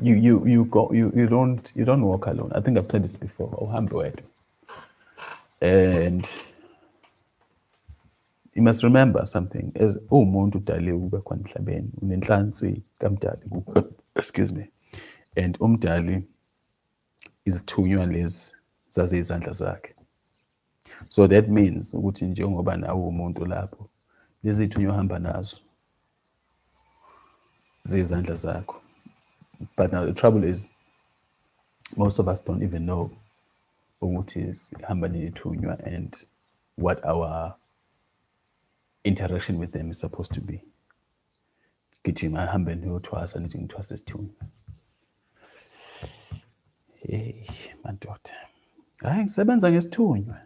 [SPEAKER 1] you don't walk alone. I think I've said this before. Uhambe wedwa. And you must remember something. As umuntu udale ube khona emhlabeni, unenhlansi kaMdali. Excuse me. And umdali izithunywa lezi zaze izandla zakhe. So that means ukuthi njengoba nawe umuntu lapho, lezi ithunywa uhamba nazo zizandla zakho. But now the trouble is, most of us don't even know ukuthi sihamba nethunywa and what our interaction with them is supposed to be. Gijima ahambe niyothwasa, nithi ngithwasa isithunywa. Hey, madoda. Hayi ngisebenza ngesithunywa.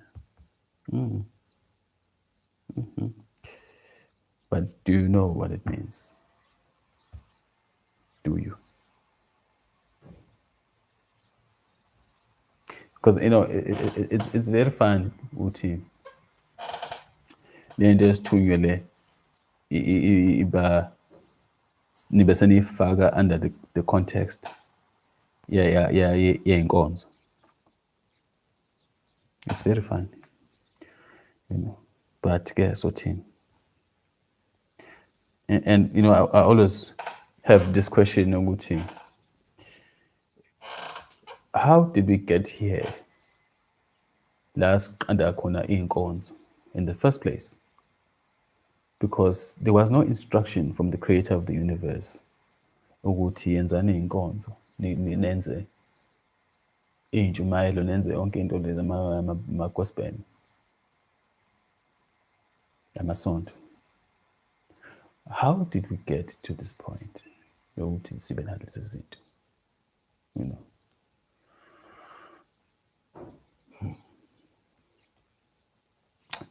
[SPEAKER 1] But do you know what it means? Do you? Because it's very fun ukuthi le nto esithunywe le iba nibe seniyifaka under the context yenkonzo. It's very fun, but guess what? And I always have this question ukuthi, how did we get here? Last under khona inkonzo in the first place, because there was no instruction from the creator of the universe ukuthi yenzani inkonzo, nenze injumayelo, nenze yonke into lezi ama-gospel, amasonto. How did we get to this point yokuthi sibe nalezi zinto?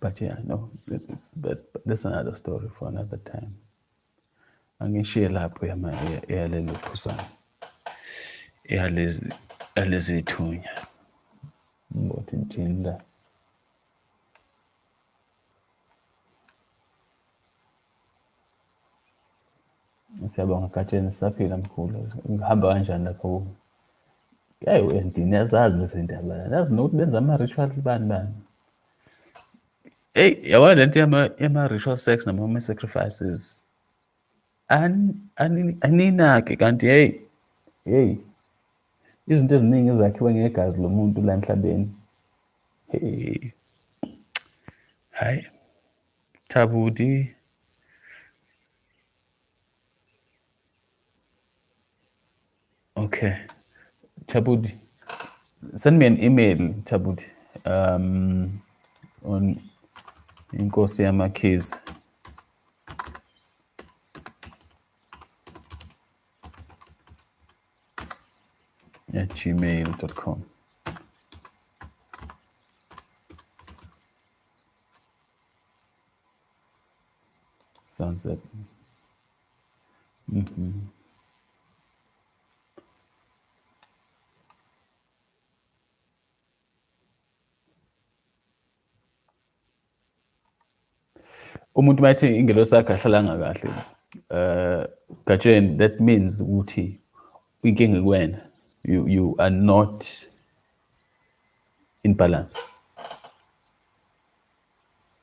[SPEAKER 1] But yeah, no, but that's another story for another time. Angishiye lapho yalelo phusana yalezi ithunya. Ngothi ngithini la? Siyabonga Katsheni, sisaphila mkhulu. Ngihamba kanjani lapho? Yayi wena niyazazi lezi ndaba. Yazi nokuthi benza ama-ritual bani. Hey, yabona lento yama-ritual sex nama-sacrifices. Aninake kanti hey, izinto eziningi ezakhiwe ngegazi lomuntu la emhlabeni. Hey. Hayi. Thabudi. Okay. Thabudi. Send me an email, Thabudi. On Inkosi Yamakeys @gmail.com. Sunset. Umuntu mayithi ingelosi yakhe ahlalanga kahle. Gatsheni, that means ukuthi inkinga kuwena. You are not in balance.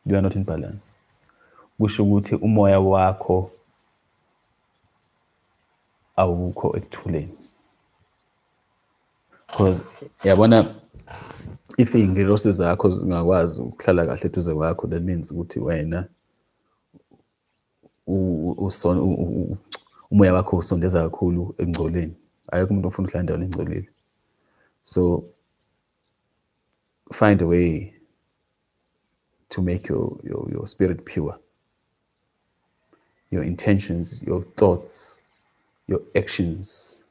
[SPEAKER 1] You are not in balance. Kusho ukuthi umoya wakho awukho ekuthuleni. Because yabona if iy'ngelosi zakho zingakwazi ukuhlala kahle eduze kwakho, that means ukuthi wena umoya wakho usondeza kakhulu ekungcoleni. Ayekho umuntu ofuna ukuhlala endaweni engcolile. So find a way to make your spirit pure. Your intentions, your thoughts, your actions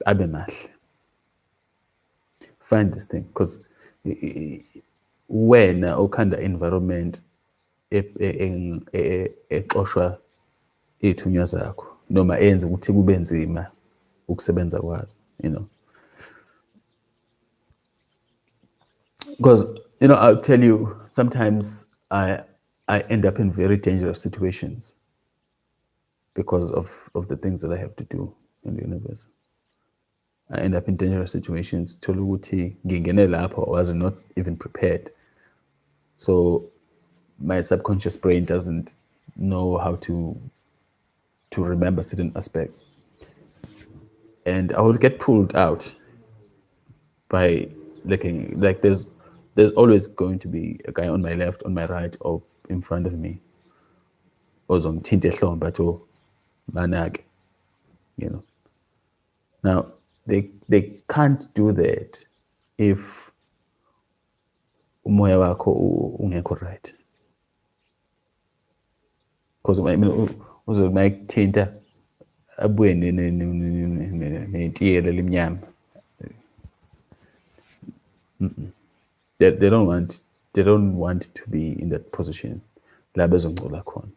[SPEAKER 1] abe mahle. Find this thing, because wena okhanda environment exoshwa ithunywa zakho noma enze ukuthi kube nzima ukusebenza kwazo, you know. Because, you know, I'll tell you, sometimes I end up in very dangerous situations because of the things that I have to do in the universe. I end up in dangerous situations. Thola ukuthi ngingene lapho, I was not even prepared. So my subconscious brain doesn't know how to remember certain aspects. And I will get pulled out by looking, like there's always going to be a guy on my left, on my right, or in front of me. Ozongithinta ehlombe athi manake, you know. Now they can't do that if umoya wakho ungekho right. Because mayikuthinta abuye netiyela limnyama. They don't want to be in that position la bezongcola khona.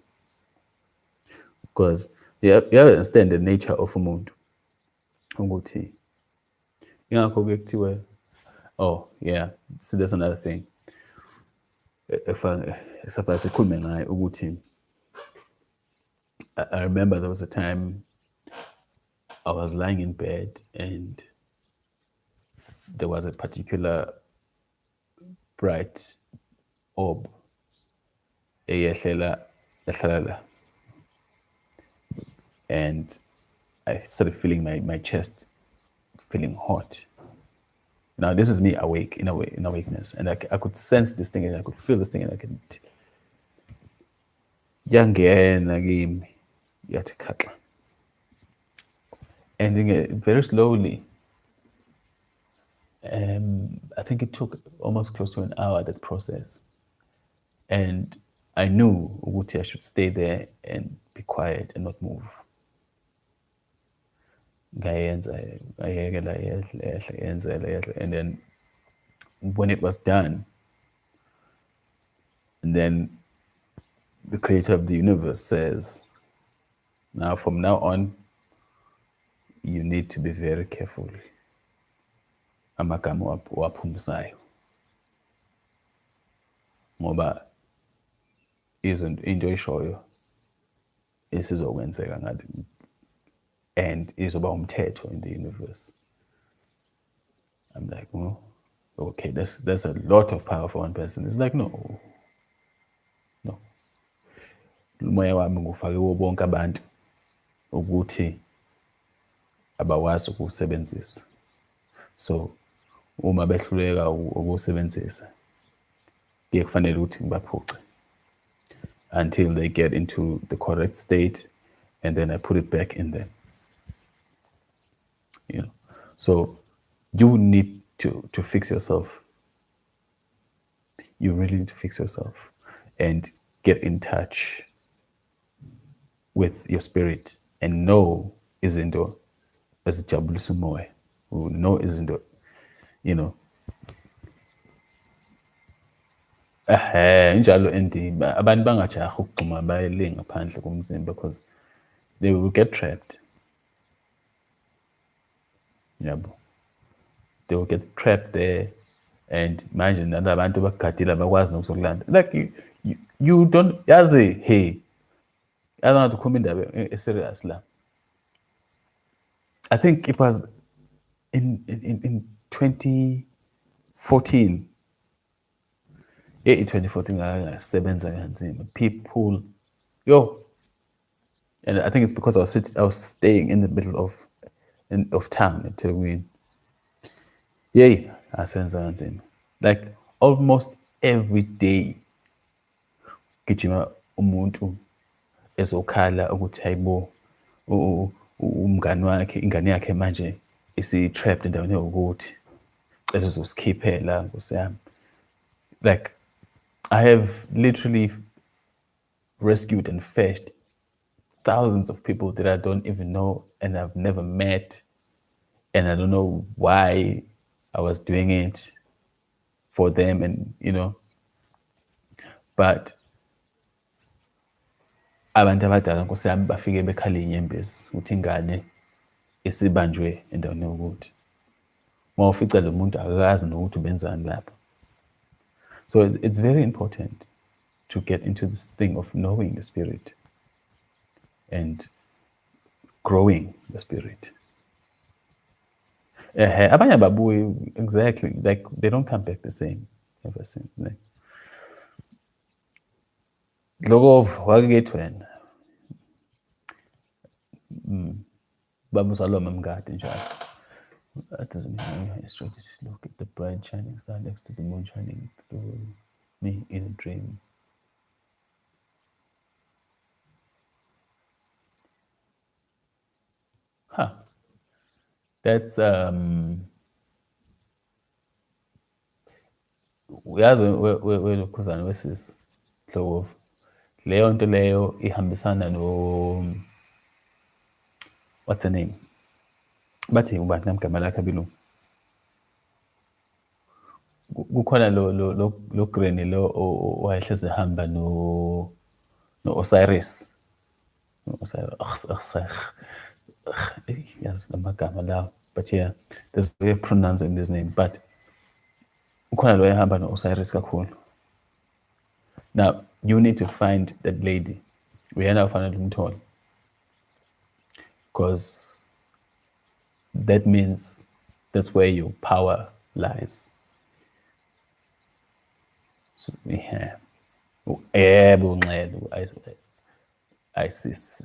[SPEAKER 1] Because you understand the nature of umuntu ukuthi ingakho kuthiwe, oh yeah, see, there's another thing sikhulume ngayo ukuthi I remember there was a time I was lying in bed and there was a particular bright orb eyehlela la, and I started feeling my chest feeling hot. Now this is me awake, in awakeness, and I could sense this thing and I could feel this thing and I could yangena kimi yathi khaxa. And then very slowly, I think it took almost close to an hour, that process. And I knew ukuthi I should stay there and be quiet and not move. And then when it was done, and then the creator of the universe says, now from now on, you need to be very careful. Amagama waphumisayo. Ngoba isn't into eshoyo esizokwenzeka ngathi, and izoba umthetho in the universe. I'm like, oh, okay, that's a lot of power for one person. It's like, no. Umoya wami ngufake kubo bonke abantu ukuthi abawazi ukusebenzisa. So uma behluleka ukusebenzisa, kufanele ukuthi ngibaphuce until they get into the correct state, and then I put it back in them. You know, so you need to fix yourself. You really need to fix yourself and get in touch with your spirit and know izinto ezijabulisa umoya. Know izinto, you know. Injalo and abantu bangajaha ukugxuma bayele ngaphandle komzimba because they will get trapped. Yabo. They will get trapped there and manje nalabantu bakugadile abakwazi nokuzokulanda. Like you don't yazi hey yazi ngathi ukhuluma indaba serious la. I think it was in 2014. Yeah, in 2014 ngasebenza kanzima. People yo, and I think it's because I was staying in the middle of town until we yay asenza kanzima. Like almost every day gijima umuntu ezokhala ukuthi hayibo umngani wakhe ingane yakhe manje isi-trapped endaweni ewukuthi cela uzosikhiphela nkosi yami. Like I have literally rescued and fetched thousands of people that I don't even know and I've never met, and I don't know why I was doing it for them, and but abantu abadala nkosi yami bafike bekhala inyembezi ukuthi ingane isibanjwe endaweni yokuthi uma ufica lo muntu akazi nokuthi ubenzani lapho. So it's very important to get into this thing of knowing the spirit and growing the spirit. Abanye ababuyi exactly, like they don't come back the same ever since. Like Logov wake wena babuzalwa mamngadi njalo. That doesn't mean I struggle to look at the bright shining star next to the moon shining through me in a dream. Huh. That's uyazi welokhuzana wesisi hlobo leyo nto leyo ihambisana no what's her name bathi ubani namgama lakhe bilungu kukhona lo granny lo owayehleze ehamba no Osiris yes namagama lawo, but yeah there's a way of pronouncing this name, but ukhona lo ehamba no Osiris kakhulu. Now you need to find that lady uyena ufanele umthole, because that means that's where your power lies. So, yeah. Isis.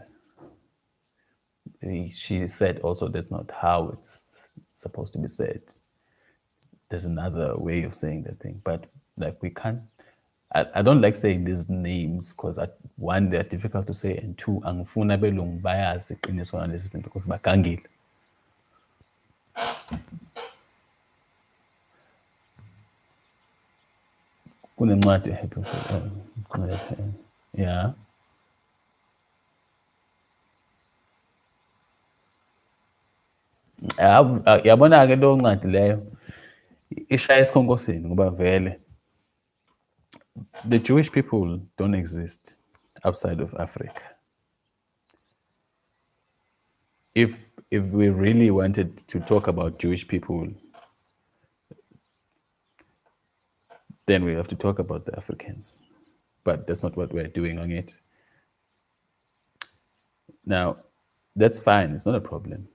[SPEAKER 1] She said also that's not how it's supposed to be said. There's another way of saying that thing, but like we can't. I don't like saying these names because one, they're difficult to say, and two, angifuna belungu bayazi iqiniso ngalesi sinto because bagangile. Kunencwadi yeah. Yabona-ke leyo ncwadi leyo ishaya esikhonkosini ngoba vele the Jewish people don't exist outside of Africa. If we really wanted to talk about Jewish people, then we have to talk about the Africans. But that's not what we're doing on it. Now, that's fine, it's not a problem.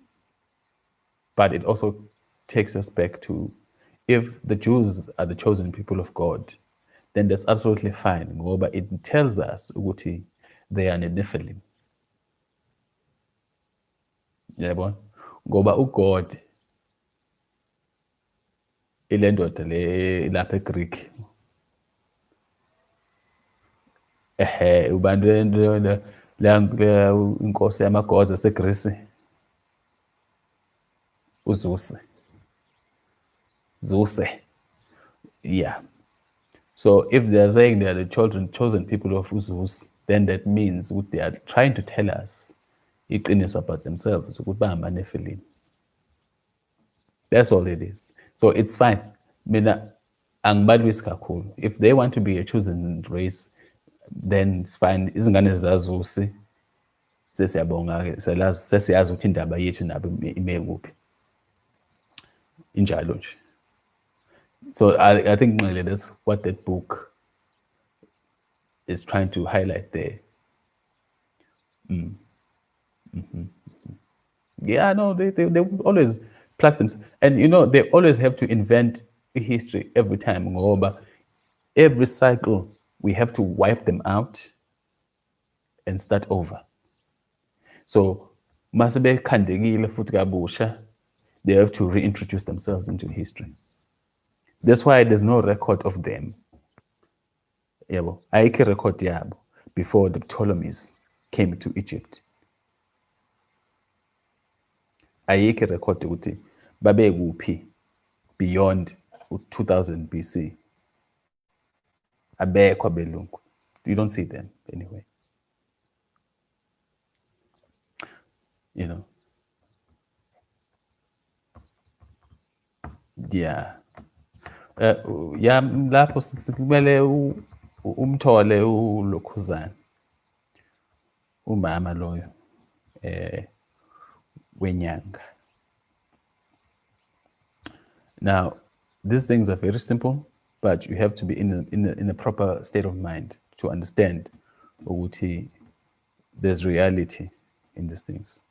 [SPEAKER 1] But it also takes us back to, if the Jews are the chosen people of God, then that's absolutely fine. But it tells us ukuthi they are Nephilim. Yabona? Ngoba uGod ile ndoda le lapha eGreek. Ubantu le inkosi yamagoza aseGreece. Zeus. Yeah. So if they're saying they are the chosen people of Zeus, then that means what they are trying to tell us iqiniso about themselves ukuthi bangama-Nephilim. That's all it is. So it's fine. Mina angibalwisi kakhulu. If they want to be a chosen race, then it's fine. Izingane zazusi sesiyabonga-ke sesiyazi ukuthi indaba yethu nabo ime kuphi, injalo nje. So I think really that's what that book is trying to highlight there. Yeah, no, they would always plug them. And they always have to invent a history every time. Ngoba every cycle, we have to wipe them out and start over. So, masebe khandekile futhi kabusha, they have to reintroduce themselves into history. That's why there's no record of them. Yabo, ayikho record yabo before the Ptolemies came to Egypt. Ayikho record ukuthi babe kuphi beyond 2000 BC. Abekho abelungu. You don't see them anyway. Yeah. Yeah, lapho kumele umthole ulokhuzana. Umama loyo wenyanga. Now, these things are very simple, but you have to be in a proper state of mind to understand ukuthi there's reality in these things.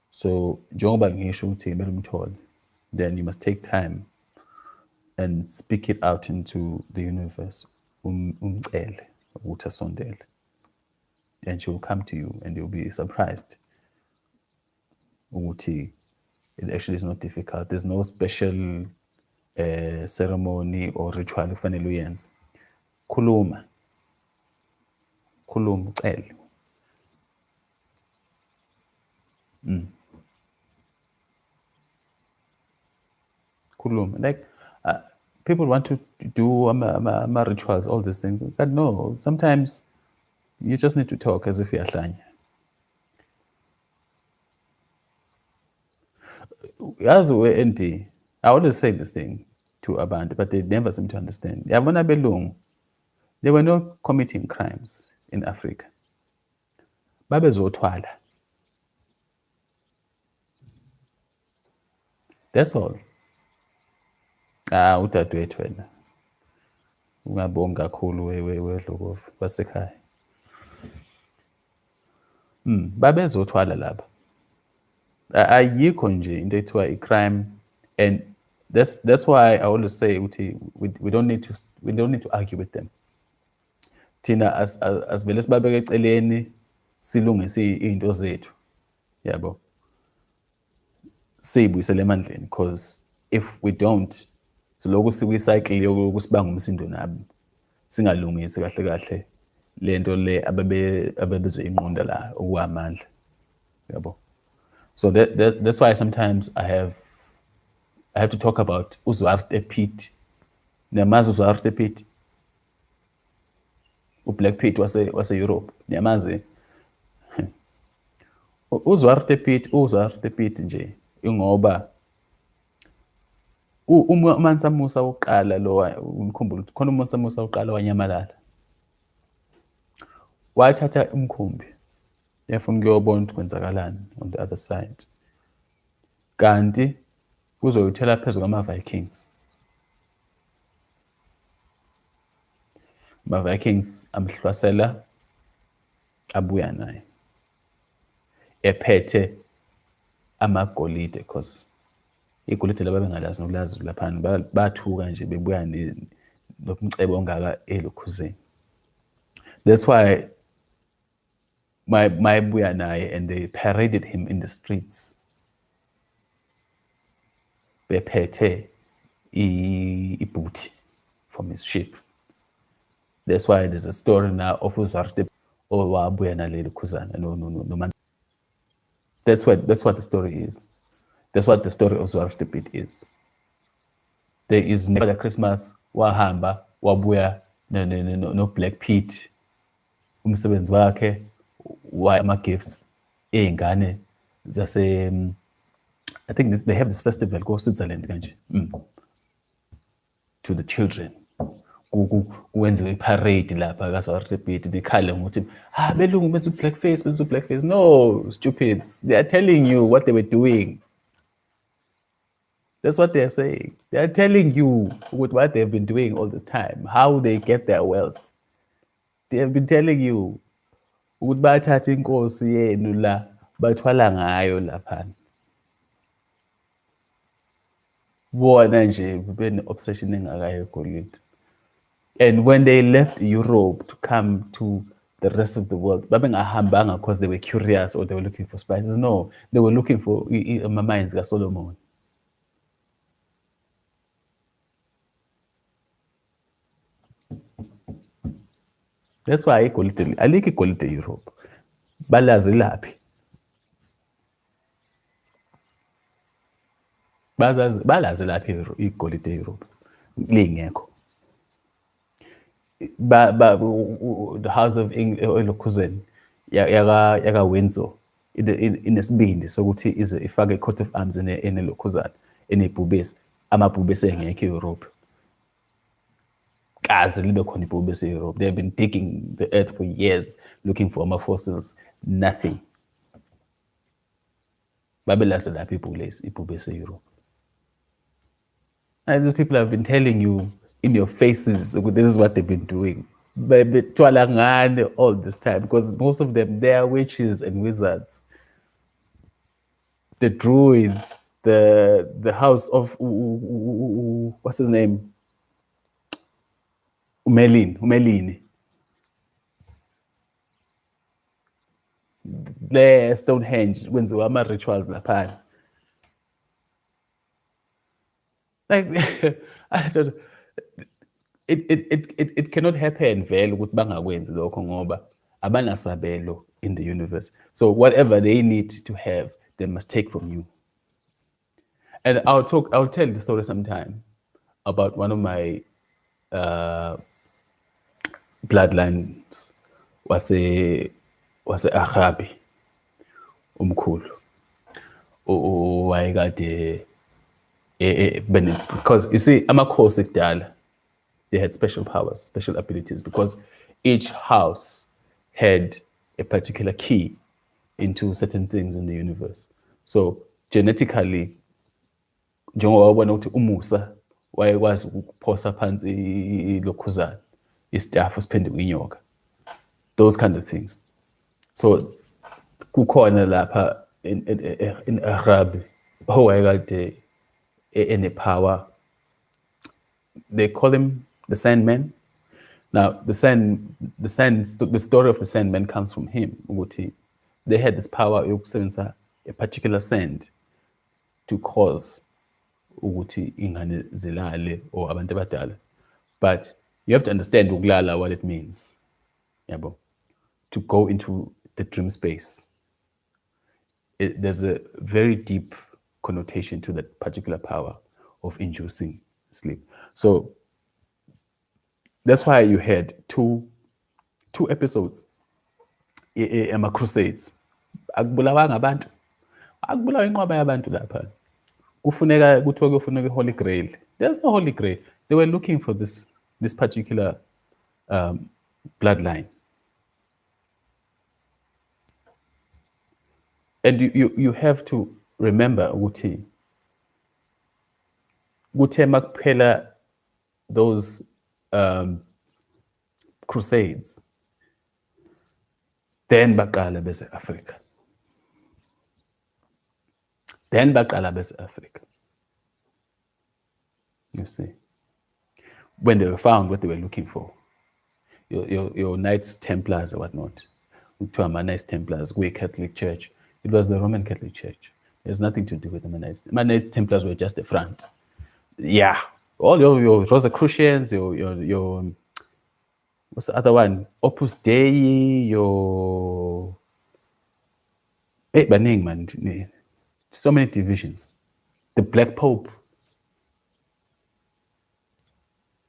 [SPEAKER 1] So, njengoba ngisho ukuthi kumele umthole, then you must take time and speak it out into the universe. Umcele ukuthi asondele. And she will come to you and you'll be surprised. Ukuthi it actually is not difficult. There's no special ceremony or ritual kufanele uyenze. Khuluma, ucele. Khuluma. Like people want to do rituals, all these things. But no, sometimes you just need to talk as if you're hlanya. As we I always say this thing to abantu, but they never seem to understand. Yabona belungu, they were not committing crimes in Africa. Babezothwala. That's all. Udadewethu wena. Ungabonga kakhulu wedlokovu basekhaya. Babezothwala laba. Ayikho nje into ethiwa i-crime, and that's why I always say we don't need to argue with them. Thina asivele sibabeke eceleni silungise izinto zethu. Yabo. Siyibuyisele emandleni, because if we don't, siloku sikwi-cycle yokusibanga umsindo nabo, singalungisi kahle kahle lento le ababezoyinqonda la okuwamandla. Yabo. So that's why sometimes I have to talk about Zwarte Piet. Niyamazi uZwarte Piet? Black Piet wase Europe. Niyamazi? uZwarte Piet nje ingoba uMansa Musa wokuqala lo umkhumbula ukuthi khona uMansa Musa wokuqala wanyamalala. Wathatha umkhumbi yafuna ukuyobona ukuthi kwenzakalani on the other side. Kanti uzoyithela phezu kwama-Vikings. Ama-Vikings amhlwasela abuya naye. Ephethe amagolide, because igolide laba bengalazi nokulazi laphana bathuka nje bebuya nobumcebo ongaka elokhuzeni. That's why my buya naye, and they paraded him in the streets. Bephethe ibooty from his ship. That's why there's a story now of uZwarte owabuya naleli khuzana no. That's what the story is. That's what the story of Zwarte Piet is. There is never Christmas wahamba wabuya no Black Piet. Umsebenzi wakhe ama-gifts ey'ngane zase I think they have this festival called Switzerland kanje. to the children. Kwenziwe iparade lapha kaSouth bekhale ngokuthi belungu benza blackface. No, stupids. They are telling you what they were doing. That's what they're saying. They're telling you what they've been doing all this time, how they get their wealth. They have been telling you ukuthi bathatha inkosi yenu la bathwala ngayo lapha. Bona nje bene-obsession engakayo egolide. And when they left Europe to come to the rest of the world, babengahambanga because they were curious or they were looking for spices. No, they were looking for mines kaSolomon. That's why alikho igolide Europe. Balazi laphi. Balazi laphi igolide Europe. Lingekho. The House of Elokuzen yaka Windsor inesibindi sokuthi ifake i-coat of arms enelokhuzana enebhubesi. Amabhubesi engekho eEurope. Kaze libe khona ibhubesi eEurope. They have been digging the earth for years looking for fossils. Nothing. Babelazi laphi ibhubesi eEurope. And these people have been telling you in your faces, this is what they've been doing. All this time, because most of them, they are witches and wizards. The druids, the house of, what's his name? Umelini. The Stonehenge, when there were rituals lapha. Like, I thought, it cannot happen vele ukuthi bangakwenzi lokho ngoba abanasabelo in the universe. So whatever they need to have, they must take from you. And I'll tell the story sometime about one of my bloodlines was a Arabi umkhulu wayekade because you see amakhosi kudala, they had special powers, special abilities, because each house had a particular key into certain things in the universe. So genetically, njengoba wabona ukuthi uMusa wayekwazi ukuphosa phansi ilokhuzana, istaff usiphenduka inyoka, those kind of things. So kukhona lapha in Arab owayekade ene power. They call him the Sandman. Now, the story of the Sandman comes from him. They had this power yokusebenzisa a particular sand to cause ukuthi ingane zilale or abantu abadala. But you have to understand ukulala, what it means. Yabo. To go into the dream space. There's a very deep connotation to that particular power of inducing sleep. So that's why you had two episodes Emma Crusades. Akubulawanga abantu. Akubulawa inqwaba yabantu lapha. Kufuneka kuthiwa kufuneka Holy Grail. There's no Holy Grail. They were looking for this particular bloodline. And you have to remember ukuthi kuthe makuphela those crusades, then baqala bese Africa. You see, when they found what they were looking for, your Knights Templars or whatnot, to my Knights Templars, we Catholic Church. It was the Roman Catholic Church. There's nothing to do with the Knights. My Knights Templars were just the front. Yeah, all your Rosicrucians, your what's the other one? Opus Dei, your baning man. So many divisions. The Black Pope.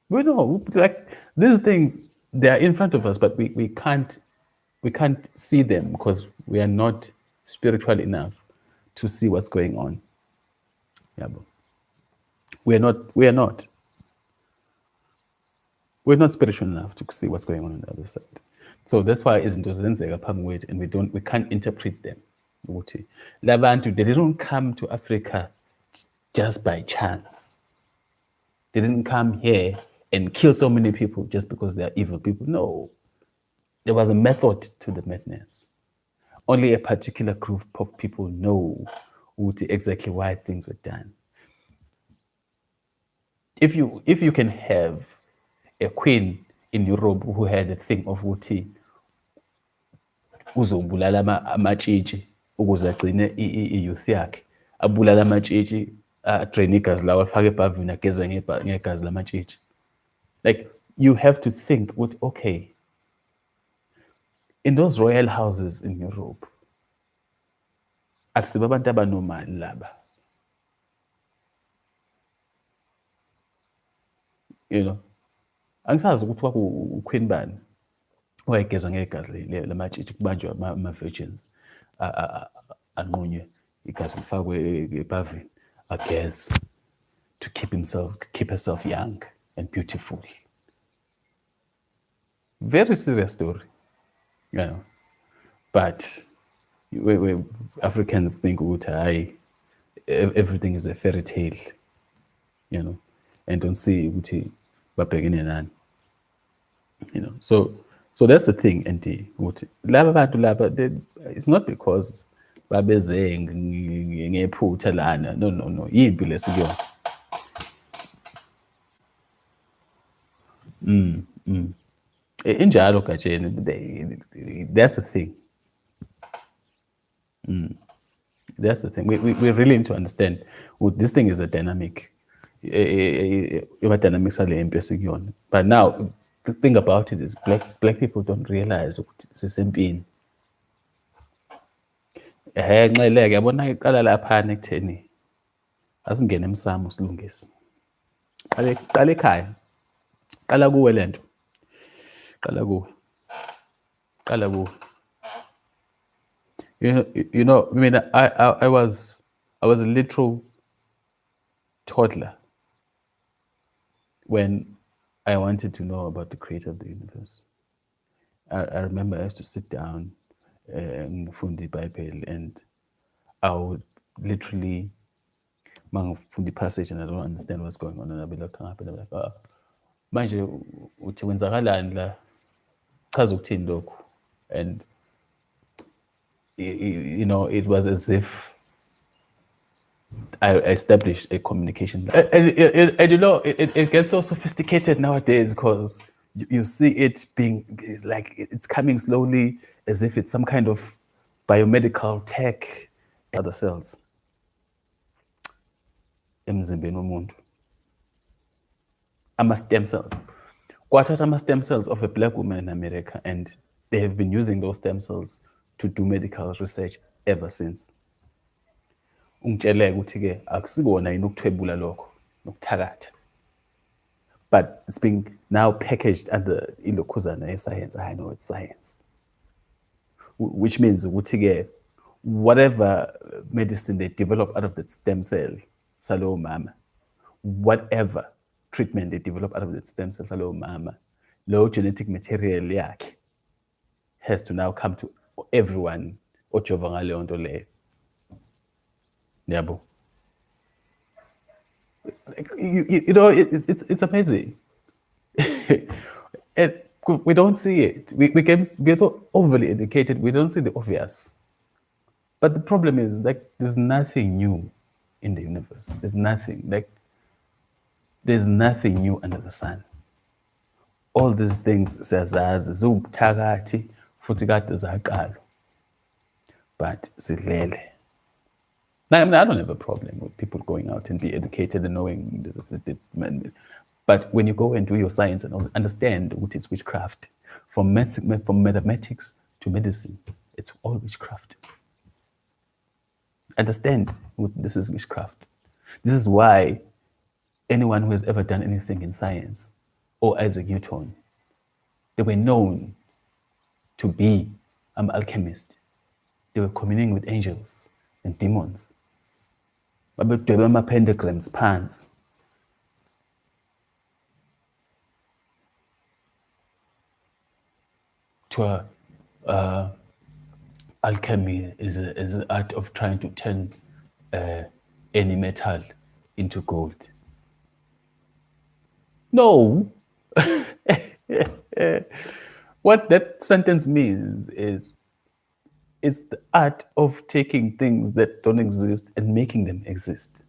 [SPEAKER 1] We know, like these things, they are in front of us, but we can't see them because we are not spiritual enough to see what's going on. Yeah, we are not. we're not spiritual enough to see what's going on the other side. So that's why izinto zenzeka phambi kwethu and we can't interpret them. Ukuthi labantu, they didn't come to Africa just by chance. They didn't come here and kill so many people just because they are evil people. No, there was a method to the madness. Only a particular group of people know exactly why things were done. If you can have a queen in Europe who had a thing of ukuthi uzobulala amatshitshi ukuze agcine i-youth yakhe, abulala amatshitshi, drain igazi lawo, afake ebhavini, ageze ngegazi lamatshitshi. Like, you have to think ukuthi, okay, in those royal houses in Europe, akusibo abantu abanomali laba. You know, angisazi ukuthi kwaku-queen bani wayegeza ngegazi lamatshitshi, kubanjwa ama-virgins, anqunywe igazi lifakwe ebhavini, ageze to keep herself young and beautiful. Very serious story, you know. But we Africans think ukuthi everything is a fairy tale, you know, and don't see ukuthi babhekene nani, you know. So that's the thing, and ukuthi laba bantu laba, it's not because babeze ngephutha lana, no, yimpi lesikuyona. Injalo Gatsheni, that's the thing. That's the thing. We really need to understand this thing is a dynamic. Dynamics are the. But now the thing about it is black people don't realize sisempini. Nxele yabona iqala laphana ekutheni asingene emsamo silungise. Qala ekhaya. Qala kuwe lento. Qala kuwe. Qala kuwe. You know, I mean, I was a literal toddler when I wanted to know about the creator of the universe. I remember I used to sit down in Fundi Bible, and I would literally Fundi passage and I don't understand what's going on, and I'll be looking up and I'm like, manje uthi wenzakalani la, chaza ukuthini lokhu. And you know, it was as if I established a communication. And you know, it gets so sophisticated nowadays because you see it being like it's coming slowly, as if it's some kind of biomedical tech. Other cells emzimbeni womuntu, ama-stem cells. Kwathatha ama-stem cells of a black woman in America, and they have been using those stem cells to do medical research ever since. Ungitsheleke ukuthi-ke akusikona yini ukuthwebula lokho nokuthakatha, but it's being now packaged under ilokhuzana ye-science. I know it's science, which means ukuthi-ke whatever medicine they develop out of that stem cell salowo mama, whatever treatment they develop out of that stem cell salowo mama, low genetic material yakhe has to now come to everyone ojova ngaleyo nto leyo. Yabo. You know, it's amazing. And we don't see it. We get so overly educated, we don't see the obvious. But the problem is, like, there's nothing new in the universe. There's nothing new under the sun. All these things siyazazi ziwubuthakathi futhi kade zaqala. But silele. Now, I mean, I don't have a problem with people going out and be educated and knowing but when you go and do your science and understand what is witchcraft, from mathematics to medicine, it's all witchcraft. Understand what this is witchcraft. This is why anyone who has ever done anything in science, or Isaac Newton, they were known to be an alchemist. They were communing with angels and demons. Babedweba ama-pentagrams phansi. kuthiwa alchemy is an art of trying to turn any metal into gold. No. What that sentence means is it's the art of taking things that don't exist and making them exist.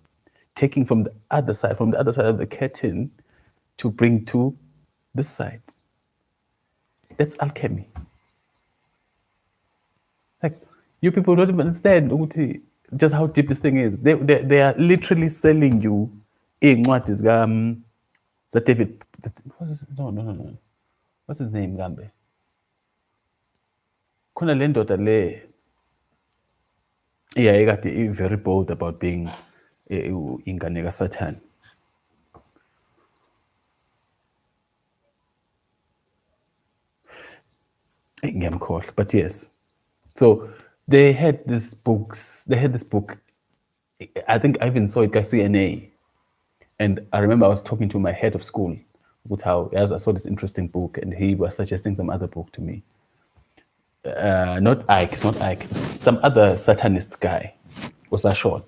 [SPEAKER 1] Taking from the other side of the curtain to bring to this side. That's alchemy. Like, you people don't even understand just how deep this thing is. They are literally selling you iy'ncwadi David. What's his, no. What's his name, Gambe? Khona le ndoda le eyayikade very bold about being ingane kaSatan. Ngiyamkhohlwa, but yes. So they had this book. I think I even saw it at CNA. And I remember I was talking to my head of school about how I saw this interesting book and he was suggesting some other book to me. Not Ike, it's not Ike. Some other Satanist guy was short.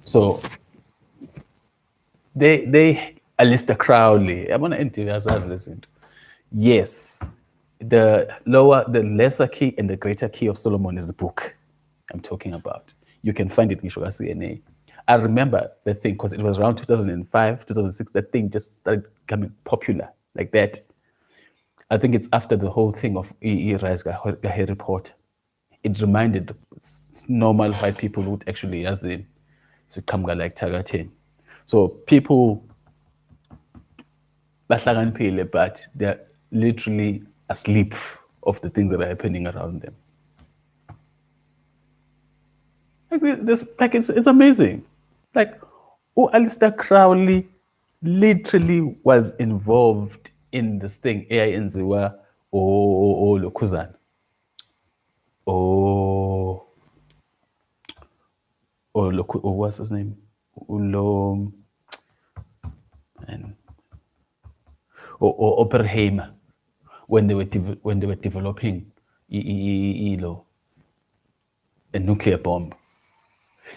[SPEAKER 1] So they Alistair Crowley. I'm gonna interview as listen. Yes, the lesser key and the greater key of Solomon is the book I'm talking about. You can find it in Shoga CNA. I remember the thing because it was around 2005, 2006. That thing just started becoming popular like that. I think it's after the whole thing of rise Harry Potter. It reminded normal white people who would actually as in to come like Tagatin. So people bahlakaniphile, but they're literally asleep of the things that are happening around them. It's amazing. Like, Alistair Crowley literally was involved in this thing. Eyayenziwa lokhuzana. What's his name? Oppenheimer, when they were developing a nuclear bomb.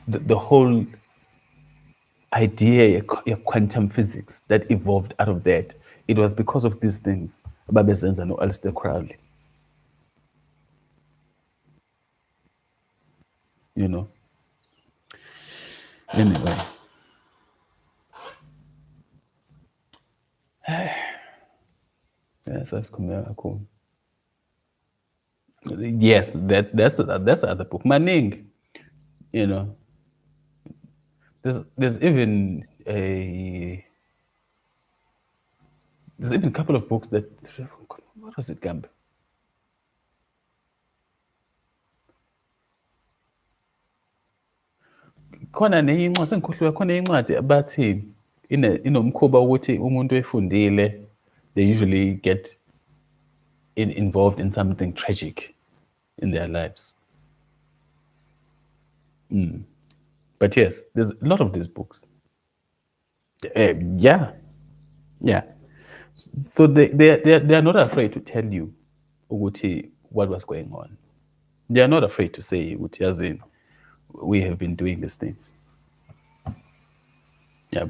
[SPEAKER 1] The whole idea of quantum physics that evolved out of that, it was because of these things. Babezenza no Alistair Crowley. You know. Anyway. Yes, that's cool. Yes, that's the other book. Maning, you know. There's even a couple of books that what was it, Gamb? Khona incwadi abathi inomkhuba ukuthi umuntu efundile, they usually get involved in something tragic in their lives. But yes, there's a lot of these books. Yeah. So they are not afraid to tell you what was going on. They are not afraid to say, as in, we have been doing these things. Yeah.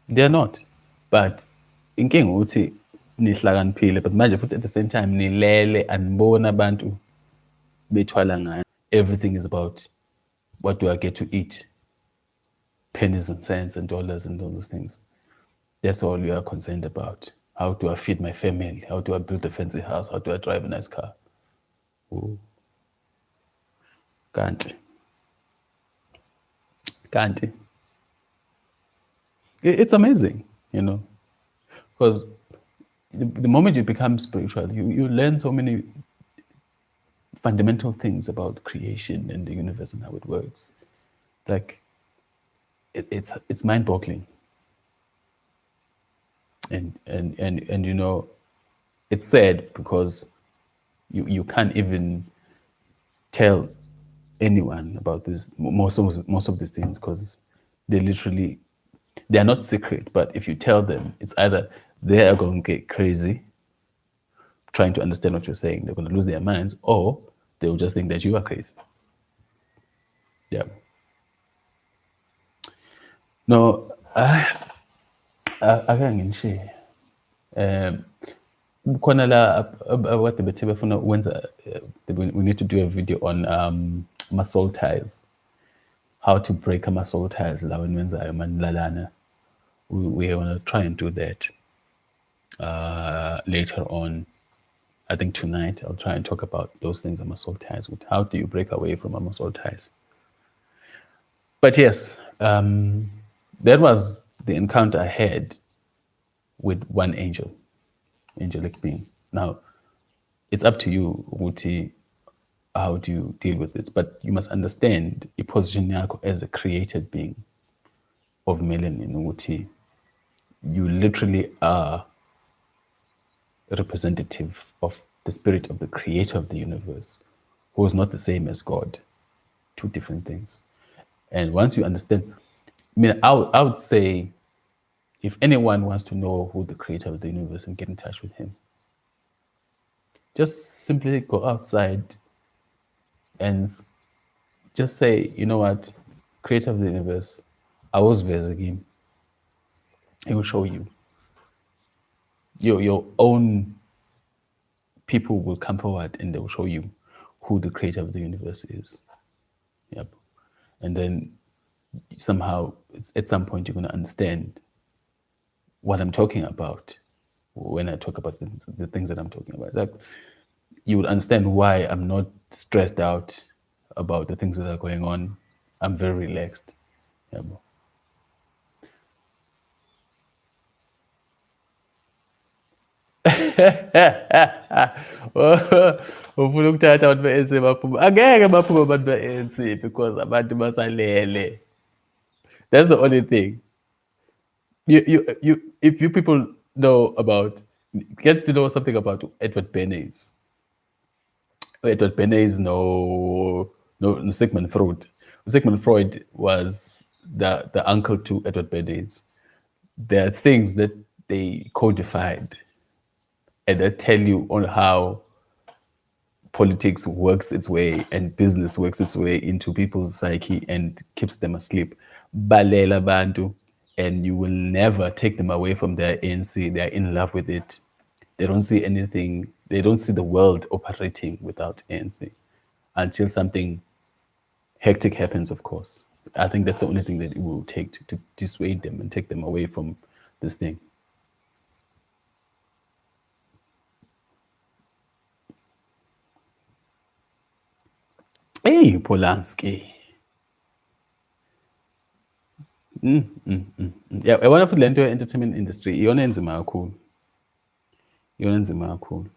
[SPEAKER 1] They are not. But inkinga ukuthi nihlakaniphile, but manje futhi at the same time nilele anibona abantu bethwala ngani. Everything is about what do I get to eat? Pennies and cents and dollars and all those things. That's all you are concerned about. How do I feed my family? How do I build a fancy house? How do I drive a nice car? Kanti. It's amazing, because the moment you become spiritual, you learn so many fundamental things about creation and the universe and how it works. Like, it's mind-boggling. And it's sad because you can't even tell anyone about this most of these things because they are not secret. But if you tell them, it's either they are going to get crazy trying to understand what you're saying. They're going to lose their minds, or they will just think that you are crazy. Yeah. No, ake ngishiye. Khona la abade bethe befuna ukwenza we need to do a video on ama-soul ties. How to break ama-soul ties la wenwenzayo manilalana. We're going to try and do that later on. I think tonight I'll try and talk about those things, ama-soul ties. How do you break away from ama-soul ties? But yes, that was the encounter I had with one angel, angelic being. Now, it's up to you, Uti, how do you deal with it? But you must understand a position yakho as a created being of melanin, Uti. You literally are a representative of the spirit of the creator of the universe, who is not the same as God. Two different things. And once you understand, I would say if anyone wants to know who the creator of the universe and get in touch with him, just simply go outside and just say, you know what, creator of the universe, I was Vezagim. He will show you. Your own people will come forward and they will show you who the creator of the universe is. Yep. And then somehow, at some point, you're going to understand what I'm talking about when I talk about the things that I'm talking about. Like, you will understand why I'm not stressed out about the things that are going on. I'm very relaxed. Yeah. Ufuna ukuthatha abantu be-ANC baphuma, angeke baphuma abantu be-ANC because abantu basalele. That's the only thing. If you people know about, get to know something about Edward Bernays. Edward Bernays, no Sigmund Freud. Sigmund Freud was the uncle to Edward Bernays. There are things that they codified and that tell you on how politics works its way and business works its way into people's psyche and keeps them asleep. Balela bantu, and you will never take them away from their ANC. They're in love with it. They don't see anything, they don't see the world operating without ANC until something hectic happens, of course. I think that's the only thing that it will take to dissuade them and take them away from this thing. Hey, Polanski. Yeah, I want to put into entertainment industry. Iyona enzima kakhulu. Iyona enzima kakhulu.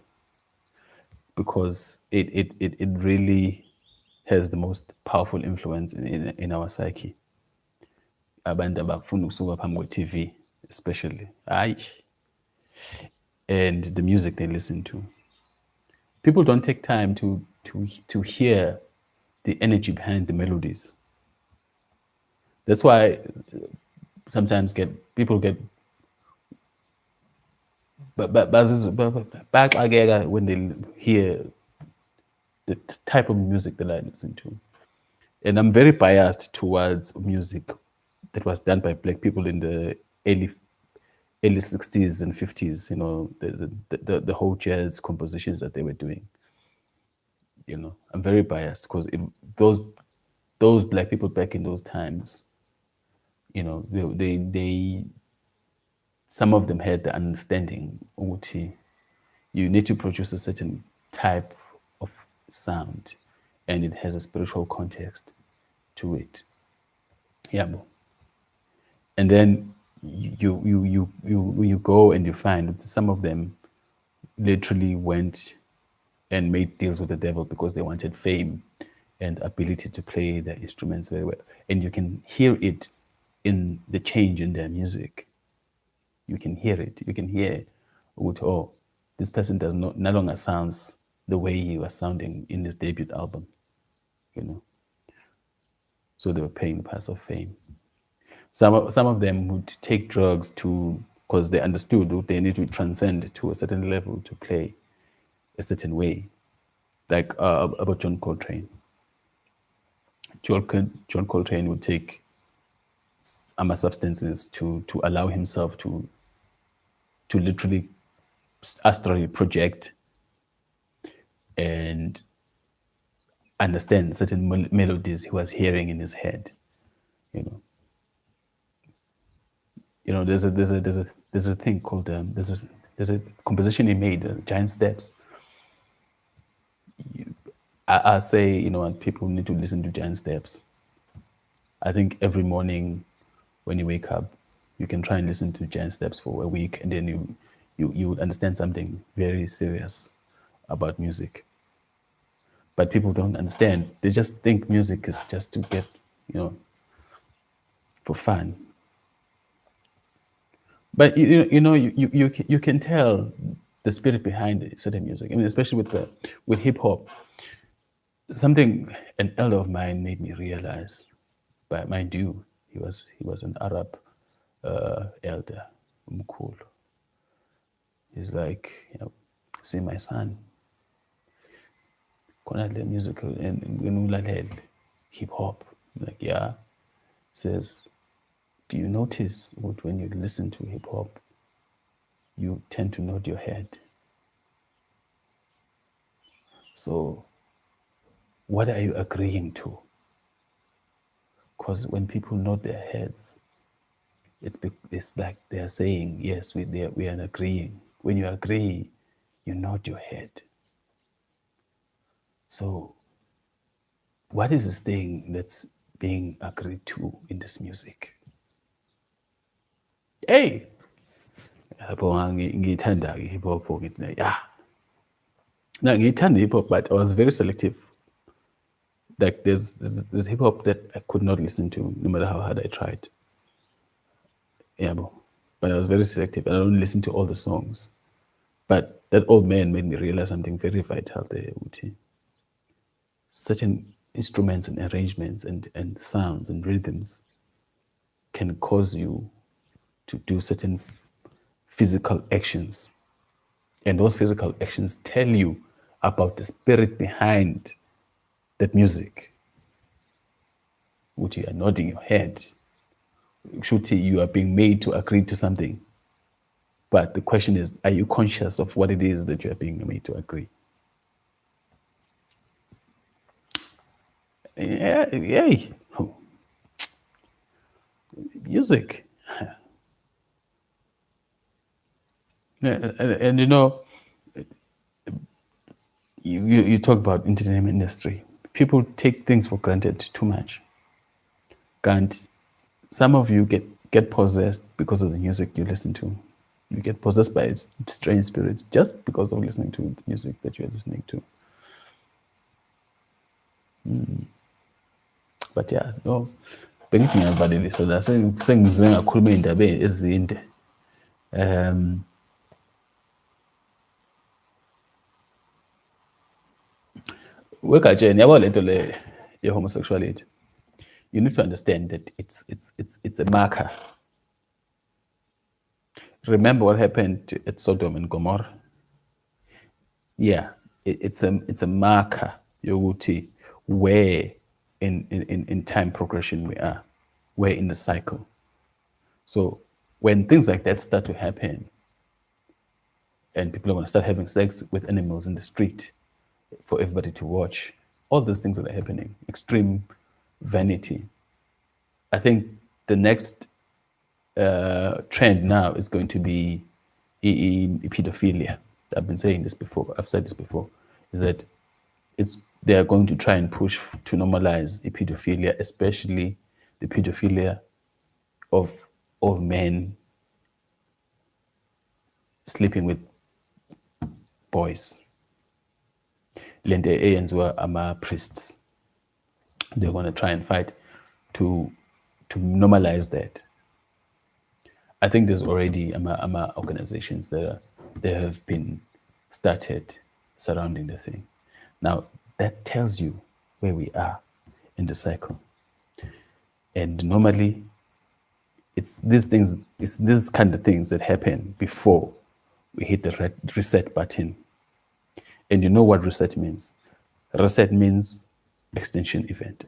[SPEAKER 1] Because it really has the most powerful influence in our psyche. Abantu abafuna ukusuka phambi kwe-TV, especially. Aye. And the music they listen to. People don't take time to hear the energy behind the melodies. That's why sometimes people get back again when they hear the type of music that I listen to. And I'm very biased towards music that was done by black people in the early 60s and 50s, you know, the whole jazz compositions that they were doing. You know, I'm very biased because those black people back in those times, you know, they some of them had the understanding, Uti, you need to produce a certain type of sound and it has a spiritual context to it. Yeah. And then you go and you find that some of them literally went and made deals with the devil because they wanted fame and ability to play their instruments very well. And you can hear it in the change in their music. You can hear it. You can hear, oh, this person no longer sounds the way he was sounding in his debut album, you know. So they were paying the price of fame. Some of them would take drugs because they understood they need to transcend to a certain level to play. a certain way, like about John Coltrane. John Coltrane would take substances to allow himself to literally astrally project and understand certain melodies he was hearing in his head. You know, there's a thing called there's a composition he made, Giant Steps. I say, and people need to listen to Giant Steps. I think every morning when you wake up, you can try and listen to Giant Steps for a week, and then you would understand something very serious about music. But people don't understand. They just think music is just to get, for fun. But you can tell the spirit behind certain music. I mean, especially with hip hop. Something an elder of mine made me realize. But mind you, he was an Arab elder, Mkul. He's like, see my son, khona le music and ulalela hip hop. Like, yeah. Says, do you notice what when you listen to hip hop, you tend to nod your head? So what are you agreeing to? Because when people nod their heads, it's like they're saying, yes, we are agreeing. When you agree, you nod your head. So what is this thing that's being agreed to in this music? Hey, ngiyithanda hip hop ngithi yeah. No, ngiyithanda hip hop, but I was very selective. Like there's hip hop that I could not listen to no matter how hard I tried. Yeah, but I was very selective. I don't listen to all the songs. But that old man made me realize something very vital there, Uti. Certain instruments and arrangements and sounds and rhythms can cause you to do certain physical actions. And those physical actions tell you about the spirit behind that music. Which you are nodding your head. Shuti, you are being made to agree to something. But the question is, are you conscious of what it is that you are being made to agree? Yeah. Music. And you talk about entertainment industry. People take things for granted too much. And some of you get possessed because of the music you listen to. You get possessed by strange spirits just because of listening to the music that you're listening to. But yeah, no, bengithi ngiyavalelisa la sengize ngakhuluma iy'ndaba ezinde. Wegatsheni yabo lento le ye-homosexuality. You need to understand that it's a marker. Remember what happened at Sodom and Gomorrah? Yeah, it's a marker yokuthi where in time progression we are, where in the cycle. So when things like that start to happen, and people are going to start having sex with animals in the street for everybody to watch, all these things that are happening, extreme vanity. I think the next trend now is going to be pedophilia. I've been saying this before. I've said this before. Is that they are going to try and push to normalize pedophilia, especially the pedophilia of men sleeping with boys. Lente eyenziwa ama-priests. They're going to try and fight to normalize that. I think there's already organizations that have been started surrounding the thing. Now, that tells you where we are in the cycle. And normally, it's these kind of things that happen before we hit the reset button. And you know what reset means? Reset means extinction event.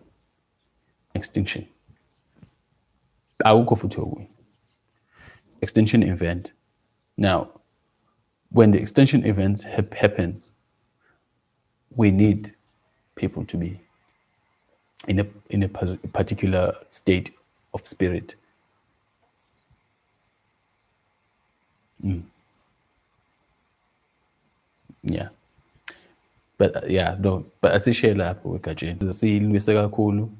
[SPEAKER 1] Extinction. Awukho futhi okunye. Extinction event. Now, when the extinction event happens, we need people to be in a particular state of spirit. Yeah. But yeah, no, but asishiye lapho egatsheni. Siyilwise kakhulu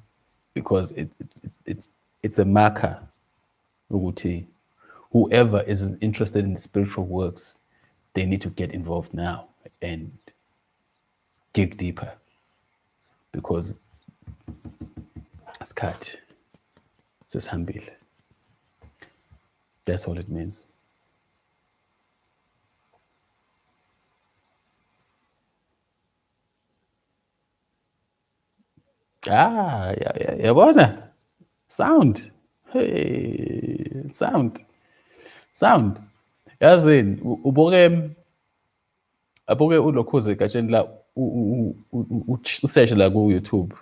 [SPEAKER 1] because it's a marker ukuthi whoever is interested in the spiritual works, they need to get involved now and dig deeper because isikhathi sesihambile. That's all it means. Yabona? Sound. Hey, sound. Yazini, abuke ulokhuze egatsheni la usearch la ku YouTube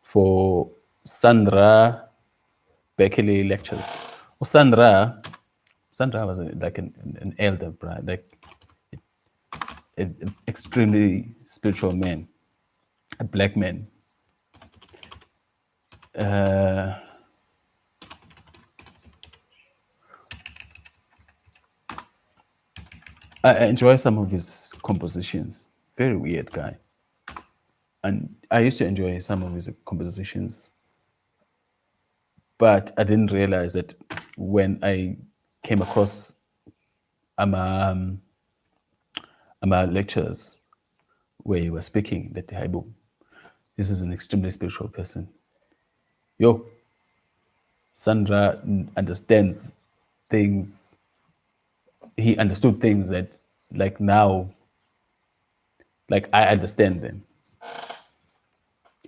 [SPEAKER 1] for Sandra Beckley lectures. Sandra was like an elder, right? Like an extremely spiritual man, a black man. I enjoy some of his compositions. Very weird guy. And I used to enjoy some of his compositions. But I didn't realize that when I came across my lectures where he was speaking, that this is an extremely spiritual person. Sandra understands things. He understood things that, like now, like I understand them.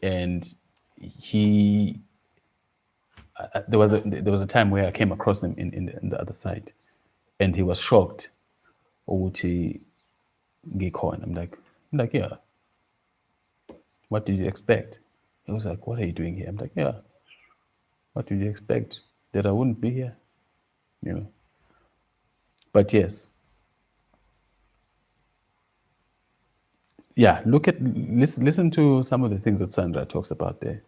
[SPEAKER 1] And there was a time where I came across him in the other side, and he was shocked. I'm like, yeah. What did you expect? He was like, what are you doing here? I'm like, yeah. What did you expect? That I wouldn't be here? But yes. Yeah, listen to some of the things that Sandra talks about there.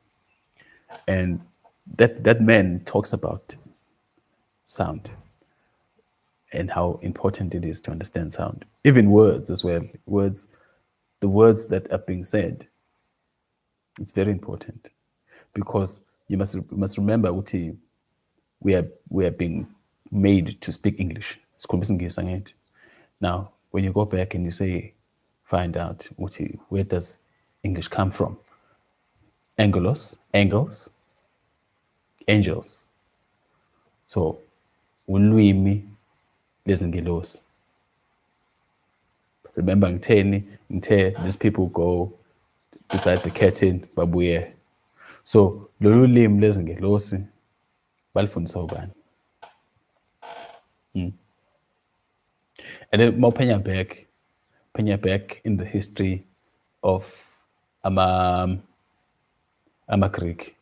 [SPEAKER 1] And that man talks about sound and how important it is to understand sound. Even words as well. The words that are being said, it's very important. Because you must remember, Uti, we are being made to speak English. Now, when you go back and you find out, Uti, where does English come from? Angels. So, ulwimi lezingelosi. Remember, these people go beside the curtain, babuye. So, lolu limi lezingelosi balifundisa ubani? And then more penya back in the history of Greek,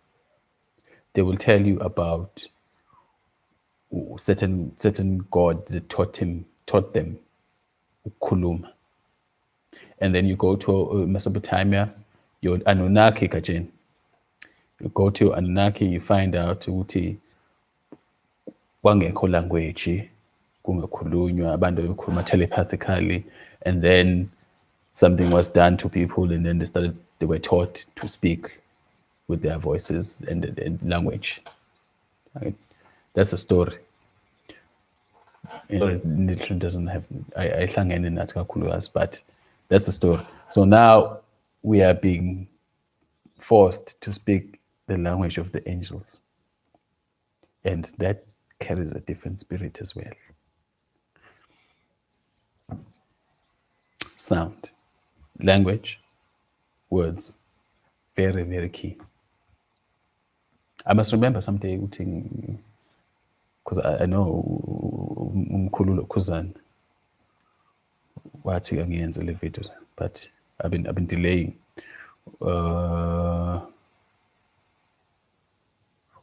[SPEAKER 1] they will tell you about certain god that taught them ukhuluma. And then you go to Mesopotamia, your Anunnaki kajin. You go to Anunnaki, you find out ukuthi kwangekho language, kungakhulunywa, abantu bekhuluma telepathically, and then something was done to people, and then they were taught to speak with their voices and language. Right? That's a story. It doesn't have I hlangene nathi kakhulukazi, but that's the story. So now we are being forced to speak the language of the angels, and that carries a different spirit as well. Sound, language, words, very, very key. I must remember someday, because I know umkhulu Khuzani wathi angiyenze le video, but I've been delaying.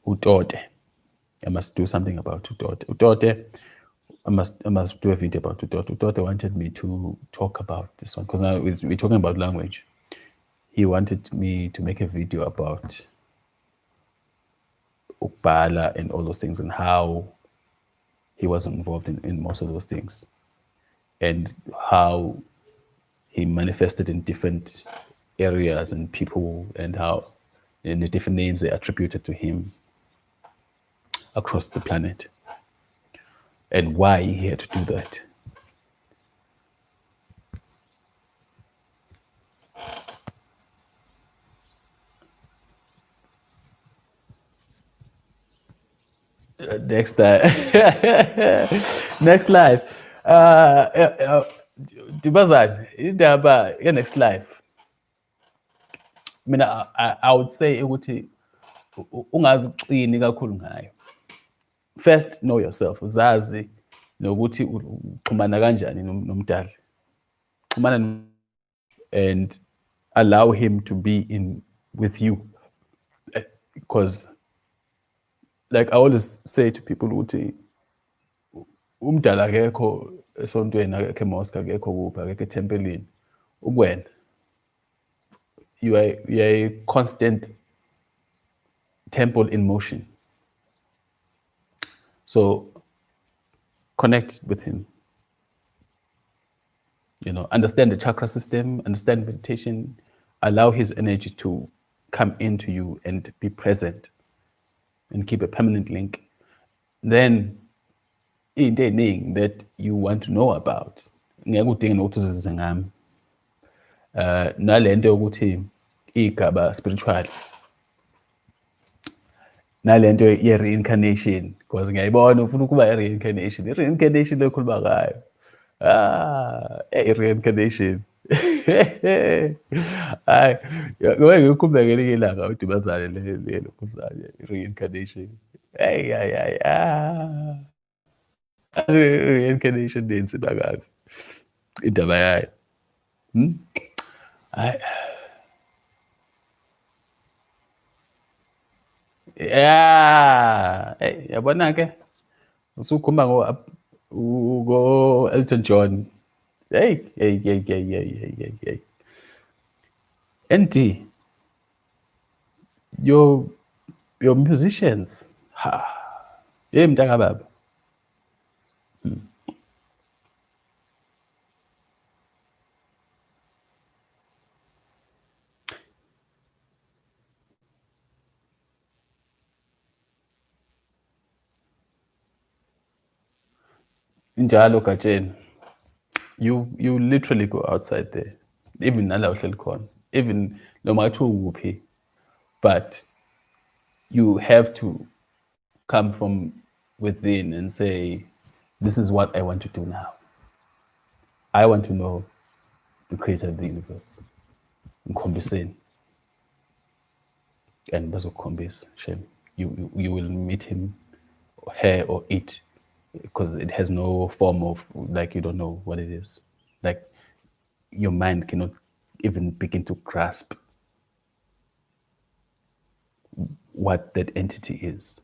[SPEAKER 1] Utote. I must do something about Utote. Utote, I must do a video about Utote. Utote wanted me to talk about this one because now we're talking about language. He wanted me to make a video about ukbala and all those things and how he was involved in most of those things and how he manifested in different areas and people and how and the different names they attributed to him across the planet and why he had to do that. Next next life. Dibazane, indaba next life. Mina I would say ukuthi ungaziqini kakhulu ngayo. First, know yourself. Zazi nokuthi uxhumana kanjani nomdali. Xhumana and allow him to be in with you. Because like I always say to people ukuthi umdala akekho esontweni akekho emosque akekho kuphi akekho etempelini ukwena you are a constant temple in motion, so connect with him, understand the chakra system, understand meditation, allow his energy to come into you and be present and keep a permanent link. Then into eningi that you want to know about ngeke udinge nokuthi uzizwe ngami nalento yokuthi igaba spiritual nalento ye-reincarnation because ngiyayibona ufuna ukuba i-reincarnation lokhuluma ngayo i-reincarnation hayi ngoba ngikhuluma ngelinye ilanga udibazane lelokhuzane i-reincarnation reincarnation nensina kabi indaba yayo hayi yabona ke usukhuluma ngo Elton John hey and your musicians mntaka baba injalo Gatsheni, you literally go outside there, even nala uhleli khona, even noma ngathi ukuphi, but you have to come from within and say, this is what I want to do now. I want to know the creator of the universe. Ngikhombiseni. And bazokukhombisa, Shem. You will meet him, or her, or it, because it has no form of, like, you don't know what it is. Like, your mind cannot even begin to grasp what that entity is.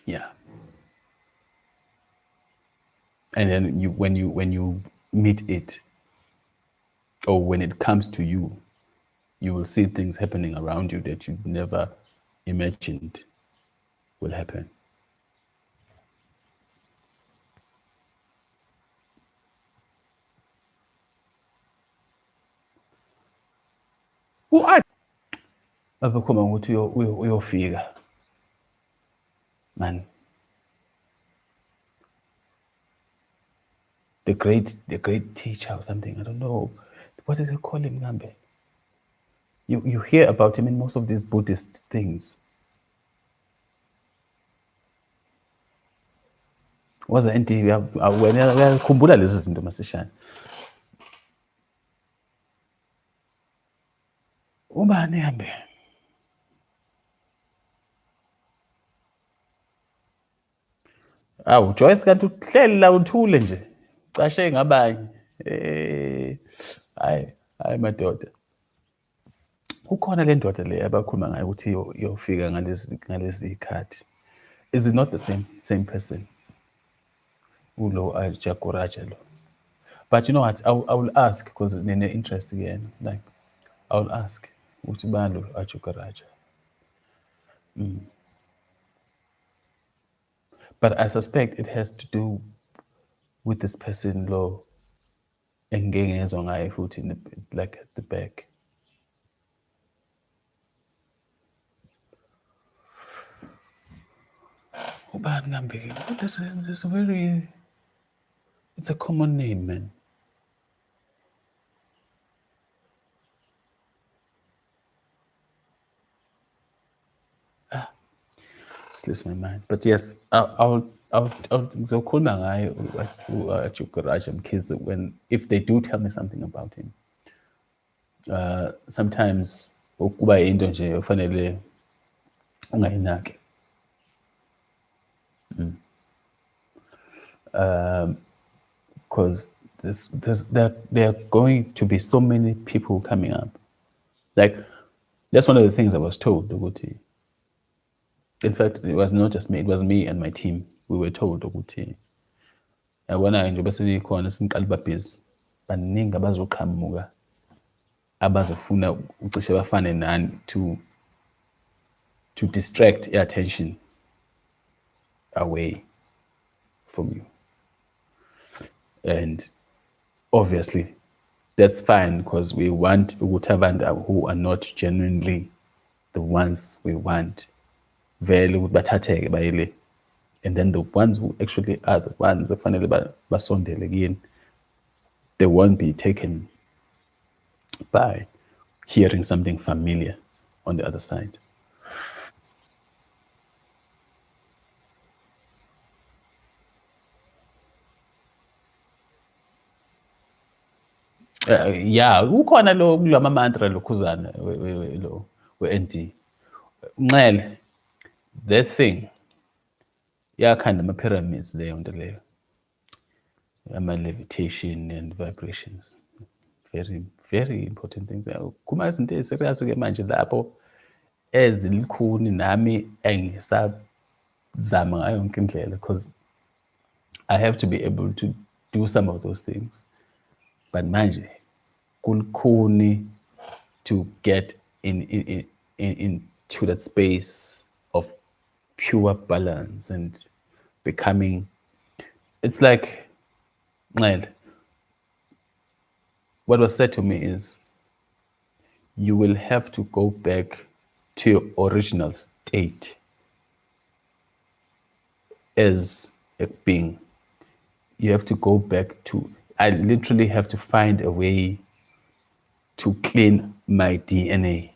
[SPEAKER 1] Yeah. And then when you meet it, or when it comes to you, you will see things happening around you that you never imagined will happen. Abakhoma ukuthi uyofika, man. The great teacher or something, I don't know. What do they call him, Ngambe? You hear about him in most of these Buddhist things. Was the anti uyakhumbula lezi zinto masishane. Ubani Ngambe? Awu Joyce kanti uhleli la uthule nje. Cishe ngabanye. Hayi madoda. Ukhona le ndoda le abakhuluma ngayo ukuthi iyofika ngalezi ikhathi. Is it not the same person? Ulo Ajaguraja lo. But you know what? I will ask because nene interest again. Like I will ask. Uthi bani lo Ajaguraja? But I suspect it has to do with this person lo engengezwa ngayo futhi in the, like at the back. Ubani ngambeki? There's a very, it's a common name, man. Slips my mind. But yes, I'll ngizokhuluma ngaye uJuguraja because if they do tell me something about him, sometimes ukuba into nje ufanele ungayinaki. Because there are going to be so many people coming up. Like that's one of the things I was told. Ukuthi, in fact, it was not just me; it was me and my team. We were told ukuthi, yabona nje bese likhona sinqala babhizi baningi abazoqhamuka abazofuna ucishe bafane nani to distract your attention away from you. And obviously that's fine because we want ukuthi abantu who are not genuinely the ones we want vele ukuthi bathatheke bayile, and then the ones who actually are the ones ekufanele basondele kuyini, they won't be taken by hearing something familiar on the other side. Yeah, ukhona lo kulama mantra lokhuzana lo we-ND. Nxele, that thing yakhanda ama-pyramids leyo nto leyo, ama-levitation and vibrations, very very important things. Kuma izinto eziserious ke manje lapho ezilikhuni nami engisazama ngayo yonke indlela because I have to be able to do some of those things. But manje kulukhuni to get into that space of pure balance and becoming, it's like, what was said to me is you will have to go back to your original state as a being. You have to go back to, I literally have to find a way to clean my DNA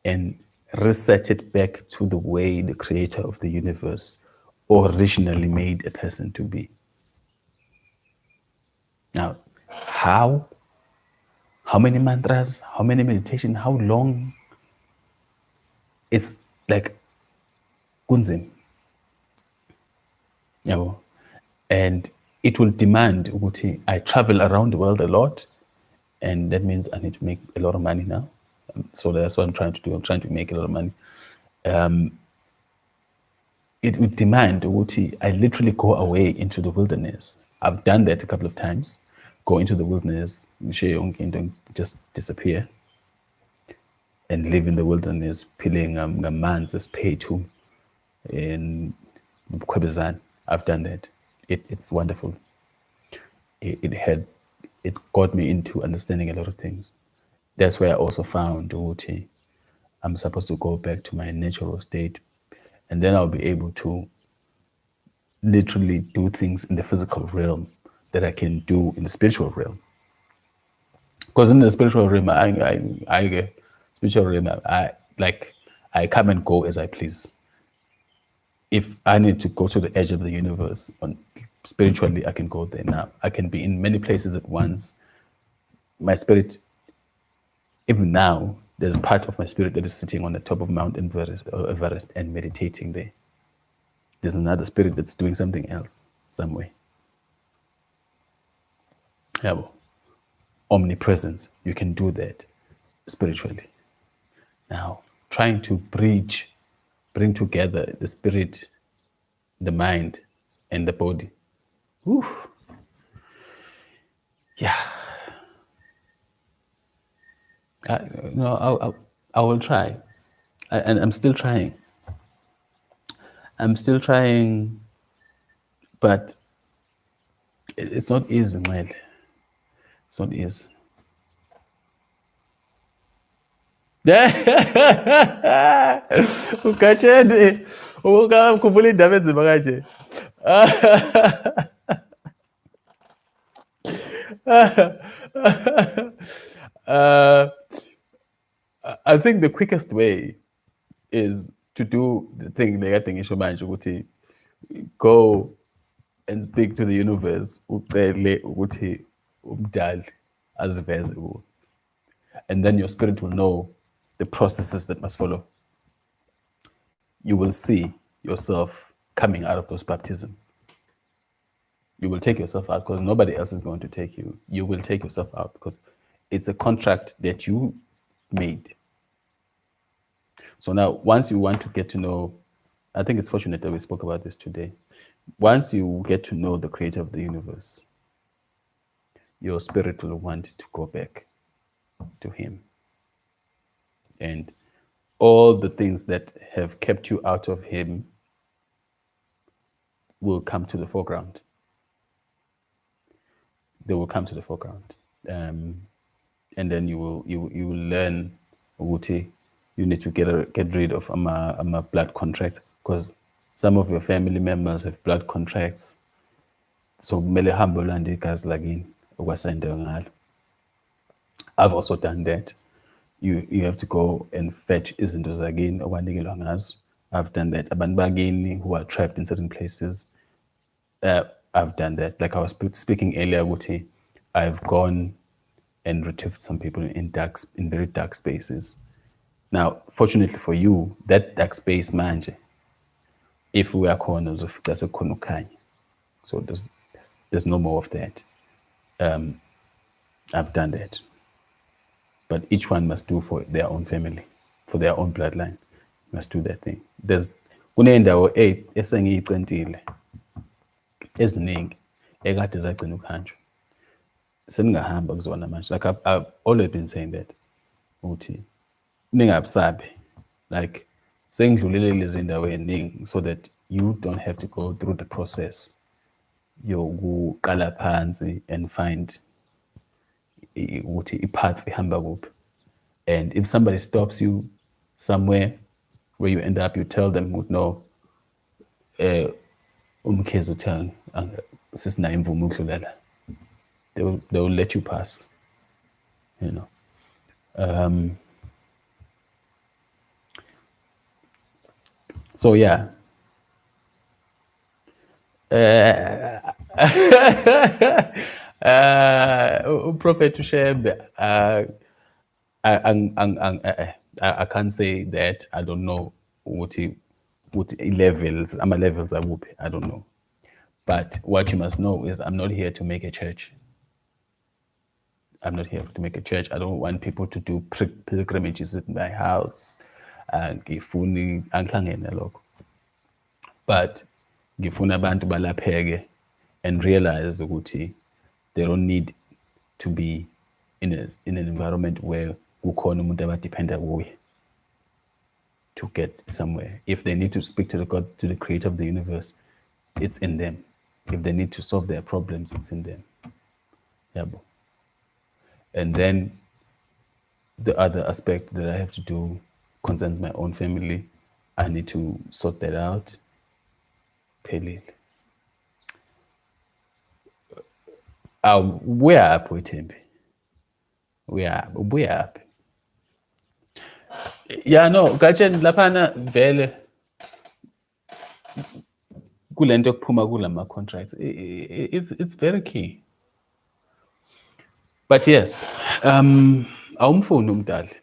[SPEAKER 1] and reset it back to the way the creator of the universe originally made a person to be. Now, how many mantras, how many meditation, how long? It's like kunzim. And it will demand ukuthi I travel around the world a lot, and that means I need to make a lot of money now. So that's what I'm trying to do. I'm trying to make a lot of money. It would demand ukuthi I literally go away into the wilderness. I've done that a couple of times. Go into the wilderness, just disappear, and live in the wilderness, peeling man's spaytu in Kwebezan. I've done that. It's wonderful. It got me into understanding a lot of things. That's where I also found ukuthi I'm supposed to go back to my natural state, and then I'll be able to literally do things in the physical realm that I can do in the spiritual realm. Because in the spiritual realm, I get spiritual realm. I come and go as I please. If I need to go to the edge of the universe, spiritually, I can go there now. I can be in many places at once. My spirit, even now, there's part of my spirit that is sitting on the top of Mount Everest and meditating there. There's another spirit that's doing something else somewhere. Yabo. Omnipresence, you can do that spiritually. Now, trying to bring together the spirit, the mind, and the body. Whew. Yeah, I, no, I will try, and I'm still trying. I'm still trying, but it's not easy, man. It's not easy. Ukatsheni ukakhumbula indaba enzima kanje. uh, I think the quickest way is to do the thing lekade ngisho manje ukuthi go and speak to the universe ucele ukuthi umdali aziveze kuwe, and then your spirit will know the processes that must follow. You will see yourself coming out of those baptisms. You will take yourself out because nobody else is going to take you. You will take yourself out because it's a contract that you made. So now, once you want to get to know, I think it's fortunate that we spoke about this today. Once you get to know the creator of the universe, your spirit will want to go back to him. And all the things that have kept you out of him will come to the foreground. They will come to the foreground. And then you will learn ukuthi you need to get rid of blood contracts, because some of your family members have blood contracts. So kumele uhambe ulande igazi lakini okwasendewe ngalo. I've also done that. You have to go and fetch izinto zakini okwanikelwa ngazo. I've done that. Abantu bakini who are trapped in certain places, I've done that. Like I was speaking earlier, ukuthi I've gone and retrieved some people in very dark spaces. Now, fortunately for you, that dark space manje, if we are corners of that's a konukai, so there's no more of that. I've done that, but each one must do for their own family, for their own bloodline, must do that thing. There's kunendawo 8 esengiyicentile eziningi ekade zagcina ukuhanjwa. Seningahamba kuzona manje. Like I've always been saying that ukuthi ningabusabi, like sengidlulile lezi ndawo eziningi so that you don't have to go through the process yokuqala phansi and find ukuthi ipath ihamba kuphi. And if somebody stops you somewhere where you end up, you tell them, no, umkhezo tell sisinayo imvumo ukudlulela. They will let you pass, you know. So yeah. Prophet Usheb, I can't say that. I don't know what levels, levels are whoop. I don't know. But what you must know is I'm not here to make a church. I'm not here to make a church. I don't want people to do pilgrimages at my house. Ngifuni angihlangene lokho. But ngifuna abantu balapheke and realize ukuthi they don't need to be in an environment where kukhona umuntu abadependa kuye to get somewhere. If they need to speak to the God, to the creator of the universe, it's in them. If they need to solve their problems, it's in them. Yeah. And then the other aspect that I have to do concerns my own family. I need to sort that out. Pelil. We're up with him. We're up. Yeah, no, Gajen lapana vele kulento kuphuma kulama contracts. It's very key. But yes, awumfuni umdali.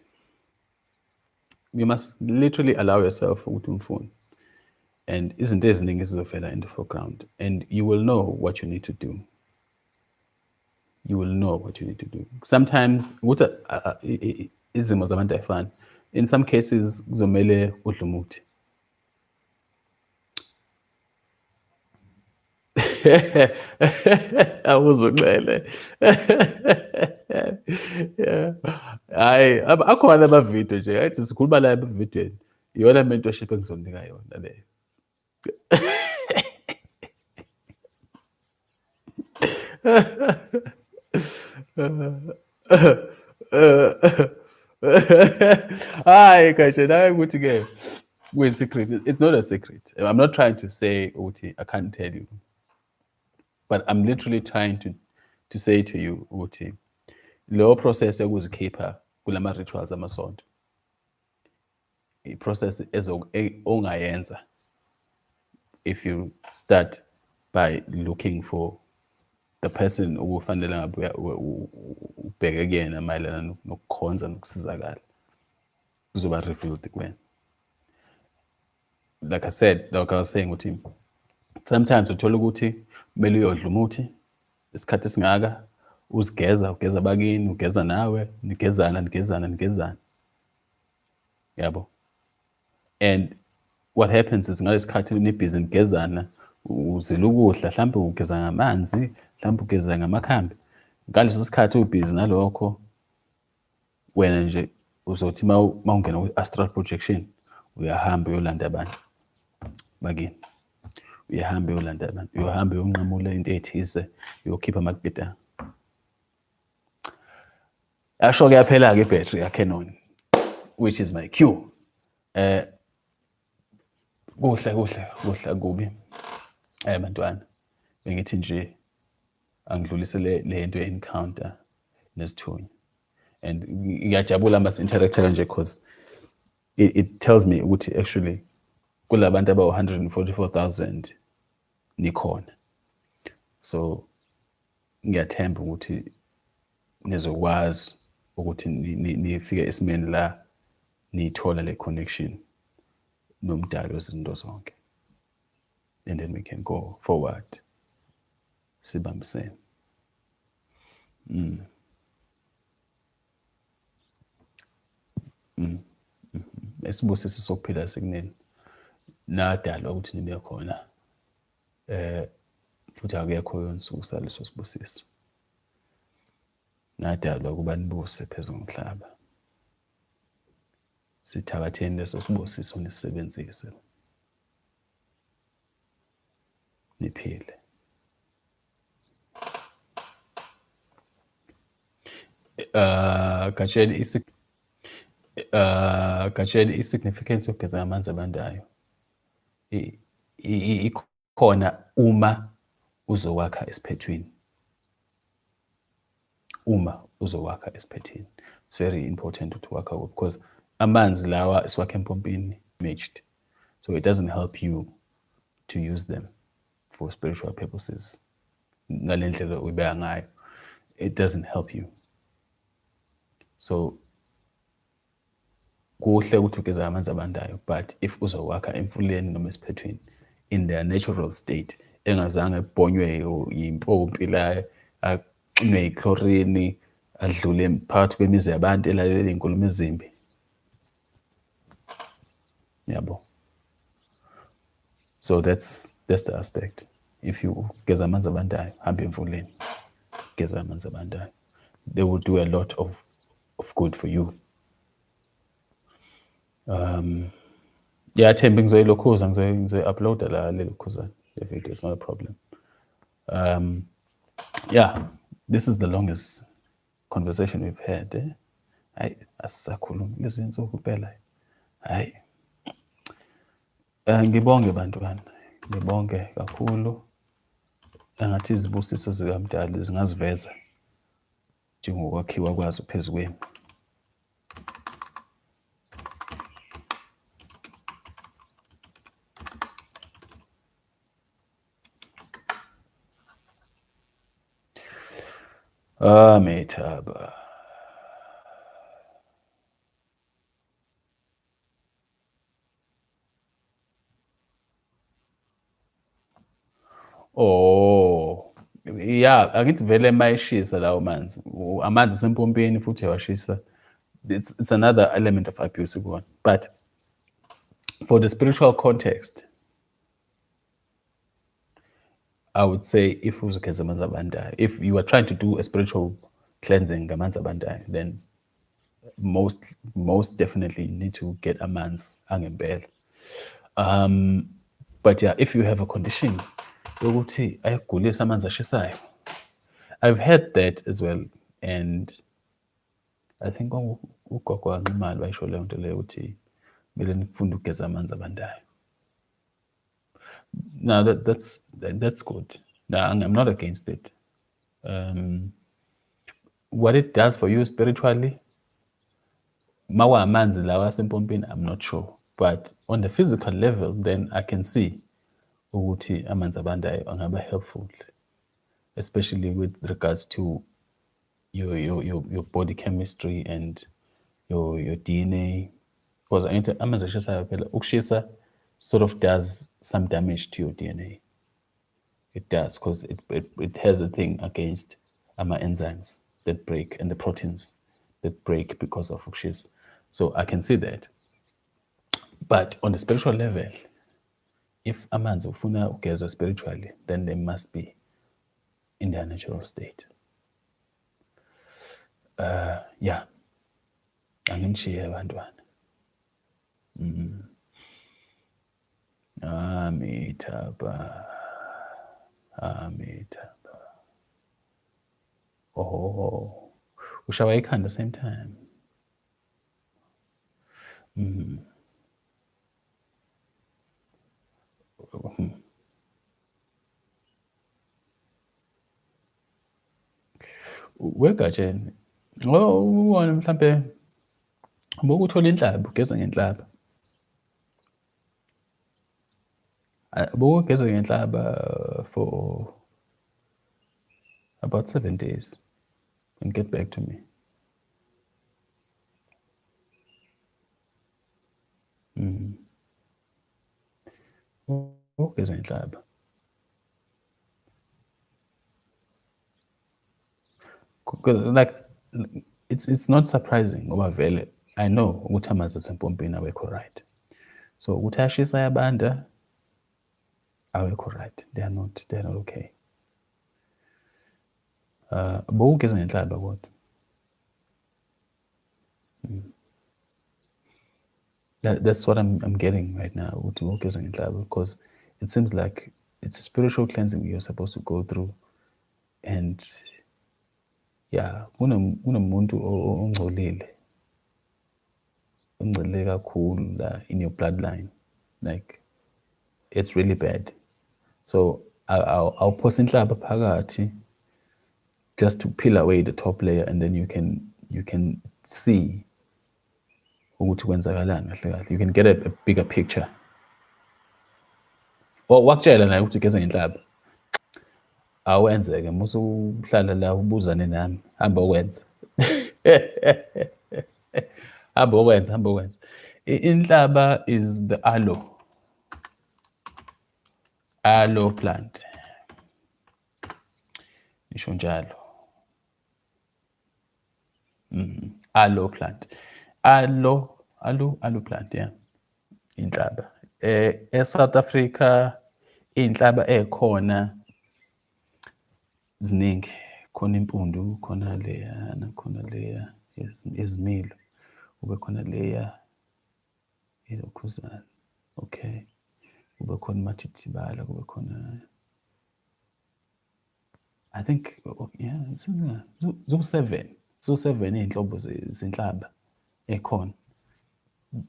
[SPEAKER 1] You must literally allow yourself ukuthi umfuni. And izinto eziningi zizofela in the foreground, and you will know what you need to do. you will know what you need to do. Sometimes izimo zabantu ayifani. In some cases kuzomele udle umuthi. Awuzuxele. Yeah. Hayi akhona amavidiyo nje athi sikhuluma la evidweni. Iyona mentorship engizonika yona leyo. Hayi kahle nawe ukuthi-ke secret. It's not a secret. I'm not trying to say ukuthi I can't tell you. But I'm literally trying to say to you ukuthi leyo process yokuzikhipha kulama rituals amasonto i-process ongayenza if you start by looking for the person okufanele ngabe ubheke kuyena mayelana nokukhonza nokusizakala kuzoba revealed kuwena. Like I said, like I was saying ukuthi sometimes uthola ukuthi kumele uyodla umuthi isikhathi esingaka uzigeza ugeza bakini ugeza nawe nigezana yabo. And what happens is ngalesikhathi nibhizi nigezana uzila ukudla mhlawumbe ugeza ngamanzi mhlawumbe ugeza ngamakhambi ngaleso sikhathi ubhizi nalokho wena nje uzothi mawungena ku-astral projection uyahamba uyolanda abantu bakini uyahamba uyolanda abantu uyohamba uyonqamula into ethize uyokhipha amagqita asho kuyaphela-ke ibhetri yaCanon which is my cue. Kuhle kubi bantwana bengithi nje angidlulisele lento encounter nesithunywa and ngiyajabula mas-interactor kanje because it tells me ukuthi actually kulabantu abawu-144,000 nikhona, so ngiyathemba ukuthi nizokwazi ukuthi nifike esimeni la niyithola le connection nomdali wezinto zonke, and then we can go forward sibambisene. Esibusiso sokuphila esekuneni nadalwa ukuthi nibe khona futhi akekho yonsuku saleso sibusiso nadalwa ukuba nibuse phezu komhlaba. Sithabatheni leso sibusiso nisebenzise niphile. Gatsheni i-significance yokugeza amanzi abandayo ikhona uma uzowakha esiphethweni. It's very important to work out because amanzi lawa esiwakha empompini matched, so it doesn't help you to use them for spiritual purposes. Ngale ndlela uyibeka ngayo, it doesn't help you. So kuhle ukuthi ugeza amanzi abandayo, but if uzowakha emfuleni noma esiphethweni in their natural state engazange ebhonywe yimpompi la axinwe yichlorine adlule phakathi kwemizi yabantu elalele inkulumo ezimbi, yabo. So that's the aspect. If you geza amanzi abandayo, hamba emfuleni, geza amanzi abandayo, they will do a lot of good for you. Yeah, Thembi ngizoyilokhuza, ngizoyi-uploada la lokhuza the video, it's not a problem. Yeah, this is the longest conversation we've had. Hayi asisakhulumi lezi nsuku phela. Hayi. Ngibonge bantwana, ngibonge kakhulu. Engathi izibusiso zikaMdali zingaziveza njengokwakhiwa kwazo phezu kwenu. Methaba. Oh, yeah, angithi vele mayishisa lawo manzi amanzi asempompini futhi yawashisa, it's another element of abuse one. But for the spiritual context, I would say if uzogeza amanzi abandayo, if you are trying to do a spiritual cleansing ngamanzi abandayo, then most definitely you need to get amanzi angempela. But yeah, if you have a condition yokuthi ayagulisa amanzi ashisayo, I've heard that as well, and I think ugogo wanximali bayisho leyo nto leyo ukuthi kumele nifunde ukugeza amanzi abandayo. No, that's good. No, I'm not against it. What it does for you spiritually, mawa amanzi lawa asempompini, I'm not sure. But on the physical level, then I can see ukuthi amanzi abandayo angaba helpful, especially with regards to your body chemistry and your DNA. Because amanzi ashisayo phela ukushisa sort of does some damage to your DNA. It does, because it has a thing against enzymes that break and the proteins that break because of ukushisa. So I can see that. But on the spiritual level, if amanzi ufuna ugezwa spiritually, then they must be in their natural state. Yeah. Anginishiye abantwana. Amitabha. Oh, ushawa ikhanda same time. Wegatsheni. Ubona mhlambe bokuthola inhlaba, ugeza ngenhlaba. Bokugeza ngenhlaba for about 7 days and get back to me. Bokugeza ngenhlaba. Like, it's not surprising ngoba vele I know ukuthi amanzi asempompini awekho right. So ukuthi ashisa yabanda awekho right. They're not okay. Bokugeza ngenhlaba kodwa. That's what I'm getting right now, ukuthi bokugeza ngenhlaba, because it seems like it's a spiritual cleansing you're supposed to go through, and yeah, kunomuntu ongcolile kakhulu la in your bloodline, like it's really bad. So I'll post inhlaba phakathi just to peel away the top layer, and then you can see ukuthi kwenzakalani kahle kahle. You can get a bigger picture. Wakutshela naye ukuthi ugeze ngenhlaba. Awenzeke musuhlala la ubuzane nami, hamba okwenza. Hamba okwenza. Inhlaba is the aloe plant. Nisho njalo. Aloe plant. Aloe plant, yeah. Inhlaba. South Africa inhlaba ekhona ziningi. Khona impundu, khona leya ezimilo. Kube khona leya elokhuzana. Okay. Kube khona mathithibala, kube khona, I think, yeah, zu-7 iy'nhlobo zenhlaba ekhona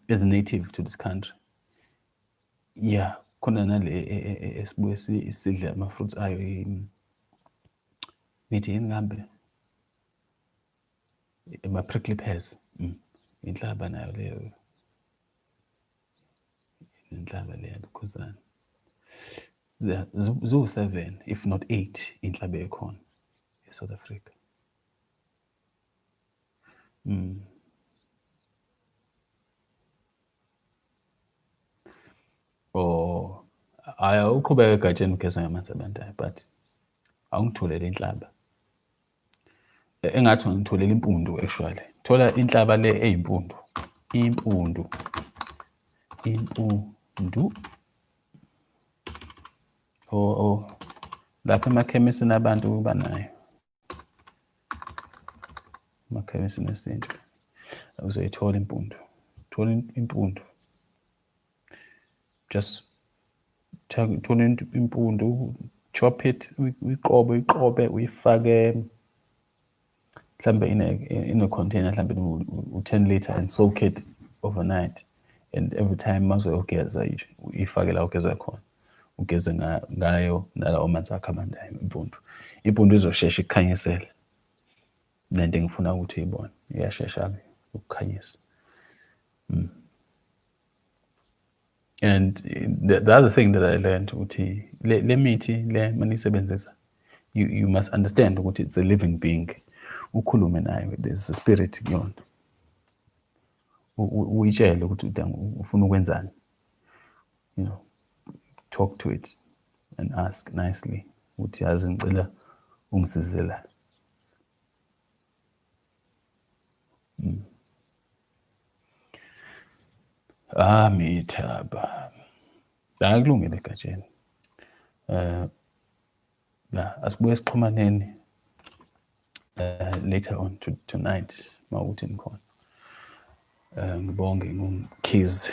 [SPEAKER 1] as native to this country. Yeah, khona nale esibuye sidle ama-fruits ayo, nithi yini ngambe? Ama-prickly pears. Inhlaba nayo leyo. Inhlaba leya lokhuzana. Zu-7 if not 8 inhlaba ekhona eSouth Africa. Uqhubeka egatsheni ugeza ngamanzi abandayo, but awungitholele inhlaba engathi ngitholela impundu actually thola inhlaba le eyimpundu impundu lapha emakhemisini abantu banayo emakhemisini esintu uzayithola impundu thola impundu just thola impundu chop it uyiqobe uyifake mhlambe in a container mhlambe u-10 liter and soak it overnight and every time mazoyogeza uyifake la ugeza khona ugeze ngayo nalawo manzi akho amandayo impundu izoshesha ikukhanyisele lento engifuna ukuthi uyibone iyashesha-ke ukukhanyisa and the other thing that I learned ukuthi le mithi le maniyisebenzisa you must understand ukuthi it's a living being ukhulume nayo there's a spirit kuyona uyitshele ukuthi ufuna ukwenzani you know talk to it and ask nicely ukuthi yazi ngicela ungisize la mithaba akulungile egatsheni asibuye sixhumaneni later on tonight mawukuthi nikhona ngibonge ngumkhize